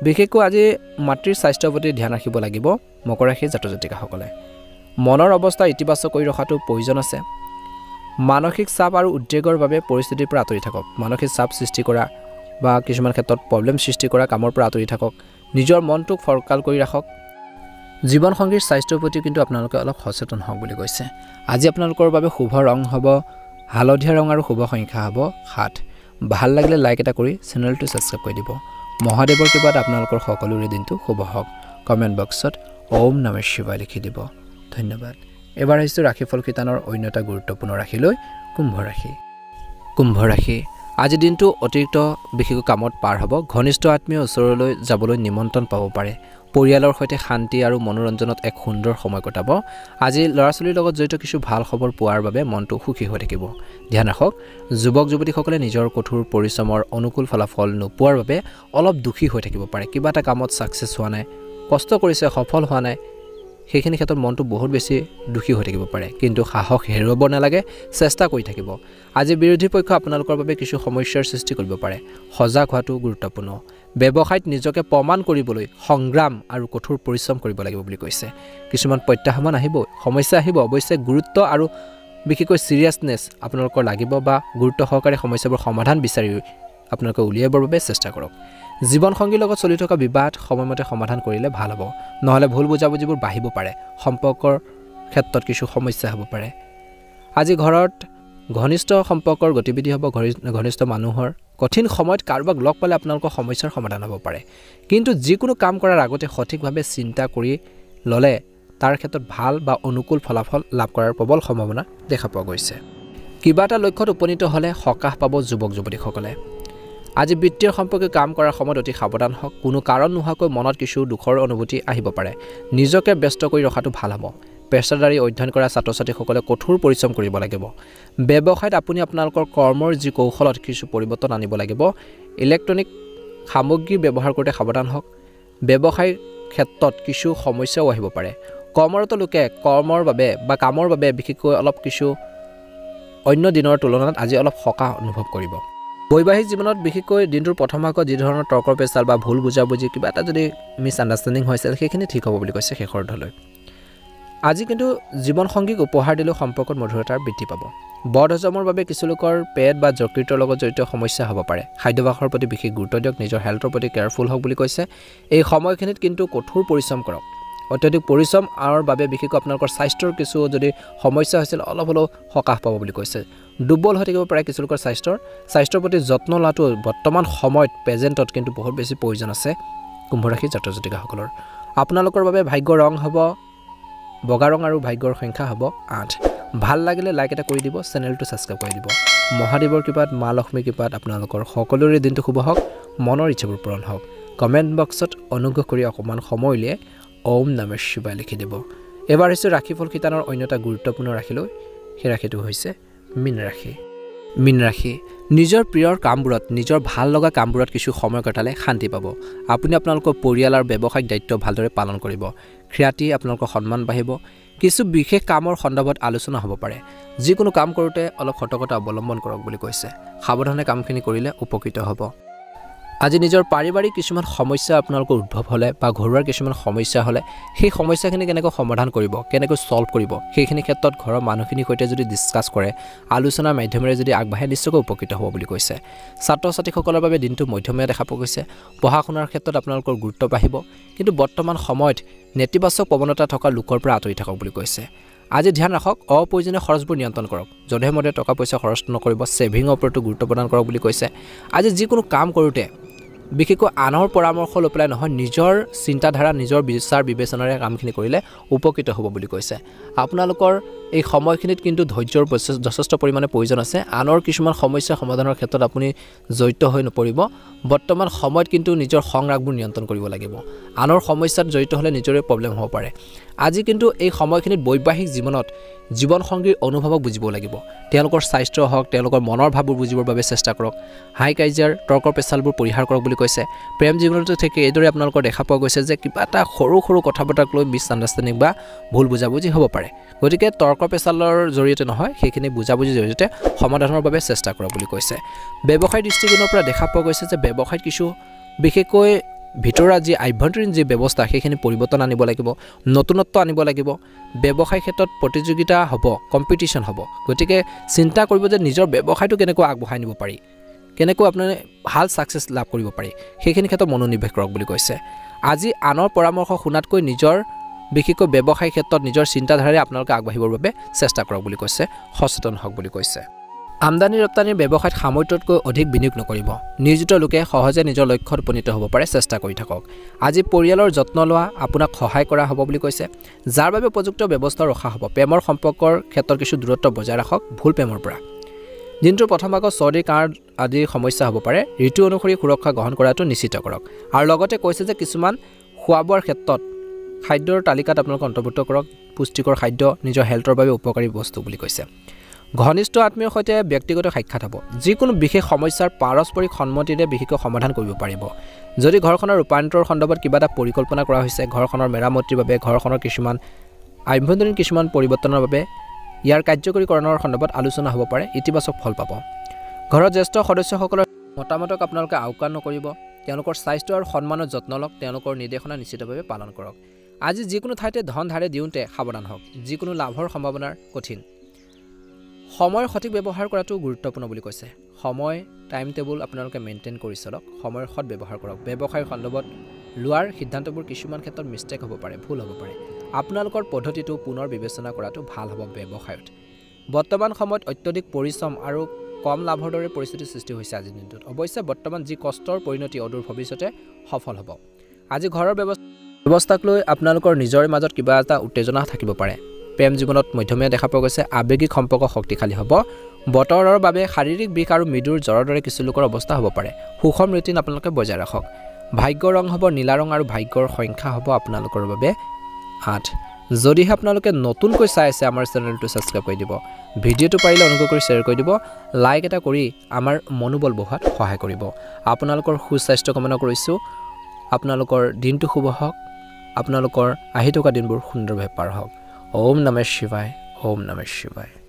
বিশেষকৈ আজি মাতৃৰ স্বাস্থ্যৰ প্ৰতি ধ্যান ৰাখিব লাগিব মকৰ ৰাশিৰ জাতক জাতিকাসকলে মনৰ অৱস্থা ইতিবাচক কৰি ৰখাটো প্ৰয়োজন আছে মানসিক চাপ আৰু উদ্বেগৰ বাবে পৰিস্থিতিৰ পৰা আঁতৰি থাকক মানসিক চাপ সৃষ্টি কৰা বা কিছুমান ক্ষেত্ৰত প্ৰব্লেম সৃষ্টি কৰা কামৰ পৰা আঁতৰি থাকক নিজৰ মনটোক ফৰকাল কৰি ৰাখক জীৱন সংগীৰ স্বাস্থ্যৰ প্ৰতি কিন্তু আপোনালোকে অলপ সচেতন হওক বুলি কৈছে আজি আপোনালোকৰ বাবে শুভ ৰং হ'ব হালধীয়া ৰং আৰু শুভ সংখ্যা হ'ব 7 ভাল লাগিলে লাইক এটা কৰি চেনেলটো সাবস্ক্ৰাইব কৰি দিব মহাদেৱৰ কৃপাত আপোনালোকৰ সকলোৰে দিনটো শুভ হওক কমেণ্ট বক্সত ওম নমঃ শিৱায় লিখি দিব ধন্যবাদ এবাৰ আহিছো ৰাশিফল কিতানৰ অন্য এটা গুৰুত্বপূৰ্ণ ৰাশিলৈ কুম্ভ ৰাশি আজি দিনটো অতিৰিক্ত বিশেষ কামত পাৰ হ'ব ঘনিষ্ঠ আত্মীয় ওচৰলৈ যাবলৈ নিমন্ত্ৰণ পাব পাৰে পৰিয়ালৰ সৈতে শান্তি আৰু মনোৰঞ্জনত এক সুন্দৰ সময় কটাব আজি ল'ৰা-ছোৱালীৰ লগত জড়িত কিছু ভাল খবৰ পোৱাৰ বাবে মনটো সুখী হৈ থাকিব ধ্যান ৰাখক যুৱক যুৱতীসকলে নিজৰ কঠোৰ পৰিশ্ৰমৰ অনুকূল ফলাফল নোপোৱাৰ বাবে অলপ দুখী হৈ থাকিব পাৰে কিবা এটা কামত সাকসেছ হোৱা নাই কষ্ট কৰিছে সফল হোৱা নাই সেইখিনি ক্ষেত্ৰত মনটো বহুত বেছি দুখী হৈ থাকিব পাৰে কিন্তু সাহস হেৰুৱাব নালাগে চেষ্টা কৰি থাকিব আজি বিৰোধী পক্ষ আপোনালোকৰ বাবে কিছু সমস্যাৰ সৃষ্টি কৰিব পাৰে সজাগ হোৱাটো গুৰুত্বপূৰ্ণ ব্যৱসায়ত নিজকে প্ৰমাণ কৰিবলৈ সংগ্ৰাম আৰু কঠোৰ পৰিশ্ৰম কৰিব লাগিব বুলি কৈছে কিছুমান প্ৰত্যাহ্বান আহিব সমস্যা আহিব অৱশ্যে গুৰুত্ব আৰু বিশেষকৈ সিৰিয়াছনেছ আপোনালোকৰ লাগিব বা গুৰুত্ব সহকাৰে সমস্যাবোৰ সমাধান বিচাৰি আপোনালোকে উলিয়াবৰ বাবে চেষ্টা কৰক জীৱন সংগীৰ লগত চলি থকা বিবাদ সময়মতে সমাধান কৰিলে ভাল হ'ব নহলে ভুল বুজাবুজিবোৰ বাঢ়িব পাৰে সম্পৰ্কৰ ক্ষেত্ৰত কিছু সমস্যা হ'ব পাৰে আজি ঘৰত ঘনিষ্ঠ সম্পৰ্কৰ গতিবিধি হ'ব ঘনিষ্ঠ মানুহৰ কঠিন সময়ত কাৰোবাক লগ পালে আপোনালোকৰ সমস্যাৰ সমাধান হ'ব পাৰে কিন্তু যিকোনো কাম কৰাৰ আগতে সঠিকভাৱে চিন্তা কৰি ললে তাৰ ক্ষেত্ৰত ভাল বা অনুকূল ফলাফল লাভ কৰাৰ প্ৰবল সম্ভাৱনা দেখা পোৱা গৈছে কিবা এটা লক্ষ্যত উপনীত হ'লে সকাহ পাব যুৱক যুৱতীসকলে আজি বৃত্তিৰ সম্পৰ্কে কাম কৰাৰ সময়ত অতি সাৱধান হওক কোনো কাৰণ নোহোৱাকৈ মনত কিছু দুখৰ অনুভূতি আহিব পাৰে নিজকে ব্যস্ত কৰি ৰখাটো ভাল হ'ব পেছাদাৰী অধ্যয়ন কৰা ছাত্ৰ-ছাত্ৰীসকলে কঠোৰ পৰিশ্ৰম কৰিব লাগিব ব্যৱসায়ত আপুনি আপোনালোকৰ কৰ্মৰ যি কৌশলত কিছু পৰিৱৰ্তন আনিব লাগিব ইলেক্ট্ৰনিক সামগ্ৰী ব্যৱহাৰ কৰোঁতে সাৱধান হওক ব্যৱসায় ক্ষেত্ৰত কিছু সমস্যাও আহিব পাৰে কৰ্মৰত লোকে কৰ্মৰ বাবে বা কামৰ বাবে বিশেষকৈ অলপ কিছু অন্য দিনৰ তুলনাত আজি অলপ সকাহ অনুভৱ কৰিব বৈবাহিক জীৱনত বিশেষকৈ দিনটোৰ প্ৰথম ভাগত যি ধৰণৰ তৰ্কৰ পেচাল বা ভুল বুজাবুজি কিবা এটা যদি মিছ আণ্ডাৰষ্টেণ্ডিং হৈছিল সেইখিনি ঠিক হ'ব বুলি কৈছে শেষৰ অৰ্থলৈ আজি কিন্তু জীৱন সংগীক উপহাৰ দিলেও সম্পৰ্কত মধুৰতাৰ বৃদ্ধি পাব বদহজমৰ বাবে কিছু লোকৰ পেট বা যকৃতৰ লগত জড়িত সমস্যা হ'ব পাৰে খাদ্যাভ্যাসৰ প্ৰতি বিশেষ গুৰুত্ব দিয়ক নিজৰ হেল্থৰ প্ৰতি কেয়াৰফুল হওক বুলি কৈছে এই সময়খিনিত কিন্তু কঠোৰ পৰিশ্ৰম কৰক অত্যাধিক পৰিশ্ৰম আৰু বাবে বিশেষকৈ আপোনালোকৰ স্বাস্থ্যৰ কিছু যদি সমস্যা হৈছিল অলপ হ'লেও সকাহ পাব বুলি কৈছে দুৰ্বল হৈ থাকিব পাৰে কিছু লোকৰ স্বাস্থ্যৰ প্ৰতি যত্ন লোৱাটো বৰ্তমান সময়ত প্ৰেজেণ্টত কিন্তু বহুত বেছি প্ৰয়োজন আছে কুম্ভ ৰাশিৰ জাতক জাতিকাসকলৰ আপোনালোকৰ বাবে ভাগ্যৰ ৰং হ'ব বগা ৰং আৰু ভাগ্যৰ সংখ্যা হ'ব 8 ভাল লাগিলে লাইক এটা কৰি দিব চেনেলটো ছাবস্ক্ৰাইব কৰি দিব মহাদেৱৰ কৃপাত মা লক্ষ্মীৰ কৃপাত আপোনালোকৰ সকলোৰে দিনটো শুভ হওক মনৰ ইচ্ছাবোৰ পূৰণ হওক কমেণ্ট বক্সত অনুগ্ৰহ কৰি অকণমান সময় উলিয়াই ওম নমঃ শিৱায় লিখি দিব এবাৰ হৈছে ৰাশিফল শিতানৰ অন্য এটা গুৰুত্বপূৰ্ণ ৰাশিলৈ সেই ৰাশিটো হৈছে মীন ৰাশি নিজৰ প্ৰিয়ৰ কামবোৰত নিজৰ ভাল লগা কামবোৰত কিছু সময় কটালে শান্তি পাব আপুনি আপোনালোকৰ পৰিয়াল আৰু ব্যৱসায়িক দায়িত্ব ভালদৰে পালন কৰিব খ্যাতি আপোনালোকৰ সন্মান বাঢ়িব কিছু বিশেষ কামৰ সন্দৰ্ভত আলোচনা হ'ব পাৰে যিকোনো কাম কৰোঁতে অলপ সতৰ্কতা অৱলম্বন কৰক বুলি কৈছে সাৱধানে কামখিনি কৰিলে উপকৃত হ'ব আজি নিজৰ পাৰিবাৰিক কিছুমান সমস্যা আপোনালোকৰ উদ্ভৱ হ'লে বা ঘৰুৱা কিছুমান সমস্যা হ'লে সেই সমস্যাখিনি কেনেকৈ সমাধান কৰিব কেনেকৈ সলভ কৰিব সেইখিনি ক্ষেত্ৰত ঘৰৰ মানুহখিনিৰ সৈতে যদি ডিছকাছ কৰে আলোচনাৰ মাধ্যমেৰে যদি আগবাঢ়ে নিশ্চয়কৈ উপকৃত হ'ব বুলি কৈছে ছাত্ৰ-ছাত্ৰীসকলৰ বাবে দিনটো মধ্যমীয়া দেখা পোৱা গৈছে পঢ়া শুনাৰ ক্ষেত্ৰত আপোনালোকৰ গুৰুত্ব বাঢ়িব কিন্তু বৰ্তমান সময়ত নেতিবাচক প্ৰৱণতা থকা লোকৰ পৰা আঁতৰি থাকক বুলি কৈছে আজি ধ্যান ৰাখক অপ্ৰয়োজনীয় খৰচবোৰ নিয়ন্ত্ৰণ কৰক যধে মধে টকা পইচা খৰচ নকৰিব ছেভিংৰ ওপৰতো গুৰুত্ব প্ৰদান কৰক বুলি কৈছে আজি যিকোনো কাম কৰোঁতে বিশেষকৈ আনৰ পৰামৰ্শ লৈ পেলাই নহয় নিজৰ চিন্তাধাৰা নিজৰ বিচাৰ বিবেচনাৰে কামখিনি কৰিলে উপকৃত হ'ব বুলি কৈছে আপোনালোকৰ এই সময়খিনিত কিন্তু ধৈৰ্যৰ যথেষ্ট পৰিমাণে প্ৰয়োজন আছে আনৰ কিছুমান সমস্যা সমাধানৰ ক্ষেত্ৰত আপুনি জড়িত হৈ নপৰিব বৰ্তমান সময়ত কিন্তু নিজৰ সংৰাগবোৰ নিয়ন্ত্ৰণ কৰিব লাগিব আনৰ সমস্যাত জড়িত হ'লে নিজৰে প্ৰব্লেম হ'ব পাৰে আজি কিন্তু এই সময়খিনিত বৈবাহিক জীৱনত জীৱন সংগীৰ অনুভৱক বুজিব লাগিব তেওঁলোকৰ স্বাস্থ্য হওক তেওঁলোকৰ মনৰ ভাৱবোৰ বুজিবৰ বাবে চেষ্টা কৰক হাই কাজিয়াৰ তৰ্কৰ পেচালবোৰ পৰিহাৰ কৰক বুলি কৈছে প্ৰেম জীৱনতো থেকে এইদৰে আপোনালোকৰ দেখা পোৱা গৈছে যে কিবা এটা সৰু সৰু কথা বতৰাক লৈ মিছ আণ্ডাৰষ্টেণ্ডিং বা ভুল বুজাবুজি হ'ব পাৰে গতিকে তৰ্ক পেচালৰ জৰিয়তে নহয় সেইখিনি বুজাবুজিৰ জৰিয়তে সমাধানৰ বাবে চেষ্টা কৰক বুলি কৈছে ব্যৱসায় দৃষ্টিকোণৰ পৰা দেখা পোৱা গৈছে যে ব্যৱসায়ত কিছু বিশেষকৈ ভিতৰা যি আভ্যন্তৰীণ যি ব্যৱস্থা সেইখিনি পৰিৱৰ্তন আনিব লাগিব নতুনত্ব আনিব লাগিব ব্যৱসায় ক্ষেত্ৰত প্ৰতিযোগিতা হ'ব কম্পিটিশ্যন হ'ব গতিকে চিন্তা কৰিব যে নিজৰ ব্যৱসায়টো কেনেকৈ আগবঢ়াই নিব পাৰি কেনেকৈ আপুনি ভাল ছাকচেছ লাভ কৰিব পাৰি সেইখিনি ক্ষেত্ৰত মনোনিৱেশ কৰক বুলি কৈছে আজি আনৰ পৰামৰ্শ শুনাতকৈ নিজৰ বিশেষকৈ ব্যৱসায় ক্ষেত্ৰত নিজৰ চিন্তাধাৰাৰে আপোনালোকে আগবাঢ়িবৰ বাবে চেষ্টা কৰক বুলি কৈছে সচেতন হওক বুলি কৈছে আমদানি ৰপ্তানিৰ ব্যৱসায়ত সামৰ্থ্যতকৈ অধিক বিনিয়োগ নকৰিব নিয়োজিত লোকে সহজে নিজৰ লক্ষ্যত উপনীত হ'ব পাৰে চেষ্টা কৰি থাকক আজি পৰিয়ালৰ যত্ন লোৱা আপোনাক সহায় কৰা হ'ব বুলি কৈছে যাৰ বাবে উপযুক্ত ব্যৱস্থা ৰখা হ'ব প্ৰেমৰ সম্পৰ্কৰ ক্ষেত্ৰত কিছু দূৰত্ব বজাই ৰাখক ভুল প্ৰেমৰ পৰা দিনটোৰ প্ৰথম ভাগত চৰ্দি কাহ আদিৰ সমস্যা হ'ব পাৰে ঋতু অনুসৰি সুৰক্ষা গ্ৰহণ কৰাটো নিশ্চিত কৰক আৰু লগতে কৈছে যে কিছুমান খোৱা বোৱাৰ ক্ষেত্ৰত খাদ্যৰ তালিকাত আপোনালোকে অন্তৰ্ভুক্ত কৰক পুষ্টিকৰ খাদ্য নিজৰ হেল্থৰ বাবে উপকাৰী বস্তু বুলি কৈছে ঘনিষ্ঠ আত্মীয়ৰ সৈতে ব্যক্তিগত সাক্ষাৎ হ'ব যিকোনো বিশেষ সমস্যাৰ পাৰস্পৰিক সন্মতিৰে বিশেষকৈ সমাধান কৰিব পাৰিব যদি ঘৰখনৰ ৰূপান্তৰৰ সন্দৰ্ভত কিবা এটা পৰিকল্পনা কৰা হৈছে ঘৰখনৰ মেৰামতিৰ বাবে ঘৰখনৰ কিছুমান আভ্যন্তৰীণ কিছুমান পৰিৱৰ্তনৰ বাবে ইয়াৰ কাৰ্যকৰীকৰণৰ সন্দৰ্ভত আলোচনা হ'ব পাৰে ইতিবাচক ফল পাব ঘৰৰ জ্যেষ্ঠ সদস্যসকলৰ মতামতক আপোনালোকে আওকাণ নকৰিব তেওঁলোকৰ স্বাস্থ্য আৰু সন্মানৰ যত্ন লওক তেওঁলোকৰ নিৰ্দেশনা নিশ্চিতভাৱে পালন কৰক আজি যিকোনো ঠাইতে ধন ধাৰে দিওঁতে সাৱধান হওক যিকোনো লাভৰ সম্ভাৱনাৰ কঠিন সময়ৰ সঠিক ব্যৱহাৰ কৰাটো গুৰুত্বপূৰ্ণ বুলি কৈছে সময় টাইম টেবুল আপোনালোকে মেইনটেইন কৰি চলক সময়ৰ সৎ ব্যৱহাৰ কৰক ব্যৱসায়ৰ সন্দৰ্ভত লোৱাৰ সিদ্ধান্তবোৰ কিছুমান ক্ষেত্ৰত মিষ্টেক হ'ব পাৰে ভুল হ'ব পাৰে আপোনালোকৰ পদ্ধতিটো পুনৰ বিবেচনা কৰাটো ভাল হ'ব ব্যৱসায়ত বৰ্তমান সময়ত অত্যধিক পৰিশ্ৰম আৰু কম লাভৰ দৰে পৰিস্থিতিৰ সৃষ্টি হৈছে আজিৰ দিনটোত অৱশ্যে বৰ্তমান যি কষ্টৰ পৰিণতি অদূৰ ভৱিষ্যতে সফল হ'ব আজি ঘৰৰ ব্যৱস্থাক লৈ আপোনালোকৰ নিজৰ মাজত কিবা এটা উত্তেজনা থাকিব পাৰে প্ৰেম জীৱনত মধ্যমীয়া দেখা পোৱা গৈছে আৱেগিক সম্পৰ্ক শক্তিশালী হ'ব বতৰৰ বাবে শাৰীৰিক বিষ আৰু মৃদুৰ জ্বৰৰ দৰে কিছু লোকৰ অৱস্থা হ'ব পাৰে সুষম ৰুটিন আপোনালোকে বজাই ৰাখক ভাগ্যৰ ৰং হ'ব নীলা ৰং আৰু ভাগ্যৰ সংখ্যা হ'ব আপোনালোকৰ বাবে 8 যদিহে আপোনালোকে নতুনকৈ চাই আছে আমাৰ চেনেলটো সাবস্ক্ৰাইব কৰি দিব ভিডিঅ'টো পাৰিলে অনুগ্ৰহ কৰি শ্বেয়াৰ কৰি দিব লাইক এটা কৰি আমাৰ মনোবল বঢ়োৱাত সহায় কৰিব আপোনালোকৰ সুস্বাস্থ্য কামনা কৰিছো আপোনালোকৰ দিনটো শুভ হওক আপোনালোকৰ আহি থকা দিনবোৰ সুন্দৰভাৱে পাৰ হওক ওম নমঃ শিৱায় ওম নমঃ শিৱায়